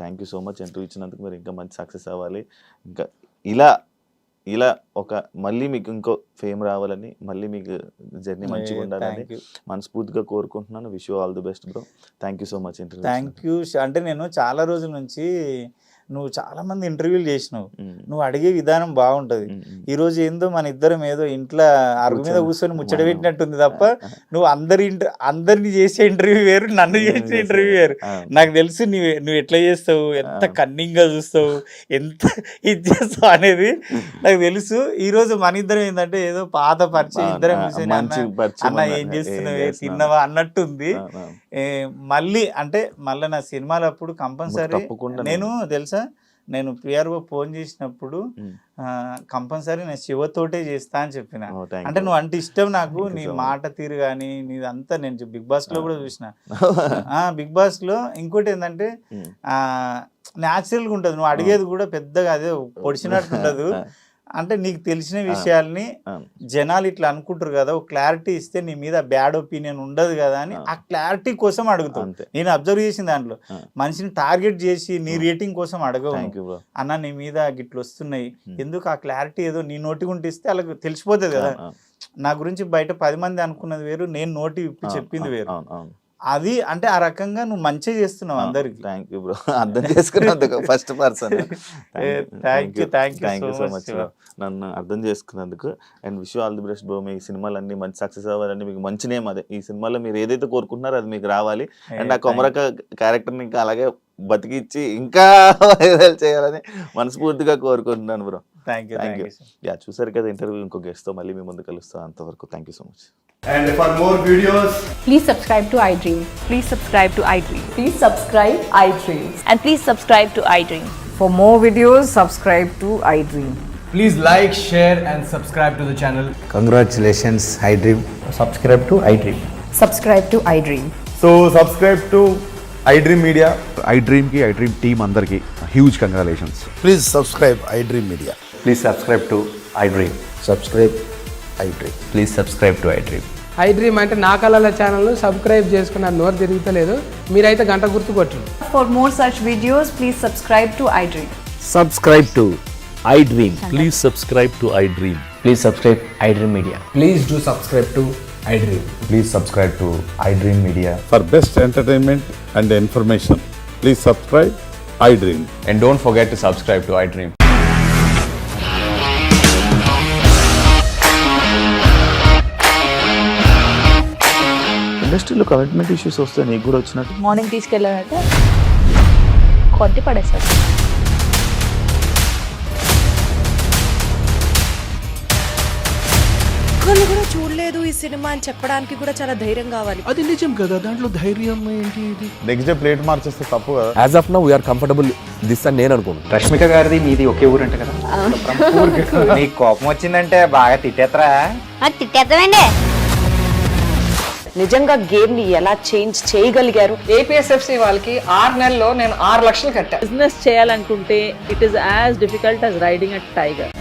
Speaker 2: Thank you so much interview ఇచ్చినందుకు. మీరు ఇంకా మంచి సక్సెస్ అవ్వాలి. ఇంకా ఇలా మళ్ళీ మీకు ఇంకో ఫేమ్ రావాలని, మళ్ళీ మీకు జర్నీ మంచిగా ఉండాలని మనస్ఫూర్తిగా కోరుకుంటున్నాను. Wish you all the best bro. Thank you so much interview.
Speaker 3: Thank you. అంటే నేను చాలా రోజుల నుంచి నువ్వు చాలా మంది ఇంటర్వ్యూలు చేసినావు, నువ్వు అడిగే విధానం బాగుంటది. ఈ రోజు ఏందో మన ఇద్దరం ఏదో ఇంట్లో అరుగు మీద కూర్చొని ముచ్చట పెట్టినట్టుంది తప్ప, నువ్వు అందరిని చేసే ఇంటర్వ్యూ వేరు, నన్ను చేసే ఇంటర్వ్యూ వేరు. నాకు తెలుసు నువ్వు ఎట్లా చేస్తావు, ఎంత కన్నింగ్ గా చూస్తావు, ఎంత ఇది చేస్తావు అనేది నాకు తెలుసు. ఈ రోజు మన ఇద్దరం ఏంటంటే ఏదో పాత పరిచయం, ఇద్దరం కూర్చొని అన్న ఏం చేస్తున్నావు, తిన్నవా అన్నట్టుంది. మళ్ళీ నా సినిమాలప్పుడు కంపల్సరీ నేను తెలుసా, నేను పిఆర్ఓ ఫోన్ చేసినప్పుడు కంపల్సరీ నేను శివతోటే చేస్తా అని చెప్పిన. అంటే నువ్వు అంటే ఇష్టం నాకు, నీ మాట తీరు కానీ నీదంతా. నేను బిగ్ బాస్ లో కూడా చూసిన. బిగ్ బాస్ లో ఇంకోటి ఏంటంటే న్యాచురల్గా ఉంటుంది, నువ్వు అడిగేది కూడా పెద్దగా అదే పొడిచినట్టు ఉండదు. అంటే నీకు తెలిసిన విషయాల్ని జనాలు ఇట్లా అనుకుంటారు కదా, ఒక క్లారిటీ ఇస్తే నీ మీద బ్యాడ్ ఒపీనియన్ ఉండదు కదా అని ఆ క్లారిటీ కోసం అడుగుతావు. నేను అబ్జర్వ్ చేసిన దాంట్లో మనిషిని టార్గెట్ చేసి నీ రేటింగ్ కోసం అడగవు. అన్న నీ మీద గిట్లు వస్తున్నాయి ఎందుకు, ఆ క్లారిటీ ఏదో నీ నోటి గుంటి ఇస్తే అలా తెలిసిపోతుంది కదా. నా గురించి బయట 10 మంది అనుకున్నది వేరు, నేను నోటి విప్పి చెప్పింది వేరు. అది అంటే ఆ రకంగా నువ్వు మంచిగా చేస్తున్నావు అందరికి.
Speaker 2: థ్యాంక్ యూ బ్రో, అర్థం చేసుకున్నందుకు first person.
Speaker 3: Thank you
Speaker 2: so much నన్ను అర్థం చేసుకున్నందుకు. And wish all the best bro. మీ సినిమాలన్నీ మంచి సక్సెస్ అవ్వాలని, మీకు మంచి నేమ్ అదే ఈ సినిమాలో మీరు ఏదైతే కోరుకుంటున్నారో అది మీకు రావాలి. అండ్ ఆ కొమరక క్యారెక్టర్ని ఇంకా అలాగే బతికిచ్చి ఇంకా వైరల్ చేయాలని మనస్ఫూర్తిగా కోరుకుంటున్నాను బ్రో.
Speaker 3: Thank you.
Speaker 2: యా, చూసారు కదా ఇంటర్వ్యూ. ఇంకో గెస్ట్తో మళ్ళీ మీ ముందు కలుస్తాను. అంతవరకు thank you so much.
Speaker 4: And for more videos,
Speaker 5: Please subscribe to iDream.
Speaker 6: Please subscribe to iDream.
Speaker 5: Please subscribe iDream.
Speaker 6: And please subscribe to iDream.
Speaker 7: For more videos, subscribe to iDream.
Speaker 4: please like, share, and subscribe to the channel.
Speaker 8: Congratulations, iDream.
Speaker 4: Subscribe to iDream.
Speaker 5: Subscribe to iDream.
Speaker 4: So subscribe to iDream Media.
Speaker 9: iDream ki iDream team andarki huge congratulations.
Speaker 8: Please subscribe iDream Media.
Speaker 4: Please subscribe to iDream.
Speaker 8: Subscribe iDream.
Speaker 4: Please subscribe to iDream.
Speaker 10: iDream అంటే నా కళల ఛానల్ సబ్స్క్రైబ్ చేసుకున్న నోరు తిరుగుతలేదు, మీరైతే గంట గుర్తు కొట్టండి.
Speaker 5: For more such videos, please subscribe to iDream.
Speaker 8: Subscribe to iDream.
Speaker 11: Please subscribe to iDream.
Speaker 4: Please subscribe iDream Media.
Speaker 10: Please do subscribe to iDream.
Speaker 4: Please subscribe to iDream Media.
Speaker 9: For best entertainment and information, please subscribe iDream.
Speaker 4: And don't forget to subscribe to iDream.
Speaker 2: ఇండస్ట్రీలో కమిట్మెంట్ ఇష్యూస్ వస్తే నీకు కూడా వచ్చినట్టు?
Speaker 6: మార్నింగ్ తీసుకెళ్ళారంటే కొట్టి పడేస్తారు.
Speaker 7: ఒక్కళ్ళు కూడా చూడలేదు ఈ సినిమా అని చెప్పడానికి కూడా చాలా ధైర్యం కావాలి.
Speaker 10: అది నిజం కదా, దాంట్లో ధైర్యం ఏంటి? ఇది
Speaker 2: నెక్స్ట్ డే ప్లేట్ మార్చేస్తే తప్పు కదా.
Speaker 11: As of now, we are comfortable this అని నేను అనుకుంటున్నాను.
Speaker 4: రష్మిక గారిది మీది ఒకే ఊరు అంట కదా? నీకు కోపం వచ్చిందంటే బాగా తిట్టేత్తరా?
Speaker 6: తిట్టేద్దామండి.
Speaker 7: నిజంగా గేమ్ ని ఎలా చేంజ్ చేయగలిగారు?
Speaker 10: ఏపీఎస్ఎఫ్సి వాళ్ళకి 6 నెలల్లో నేను 6 లక్షలు కట్టా.
Speaker 6: బిజినెస్ చేయాలనుకుంటే it is as difficult as riding a tiger.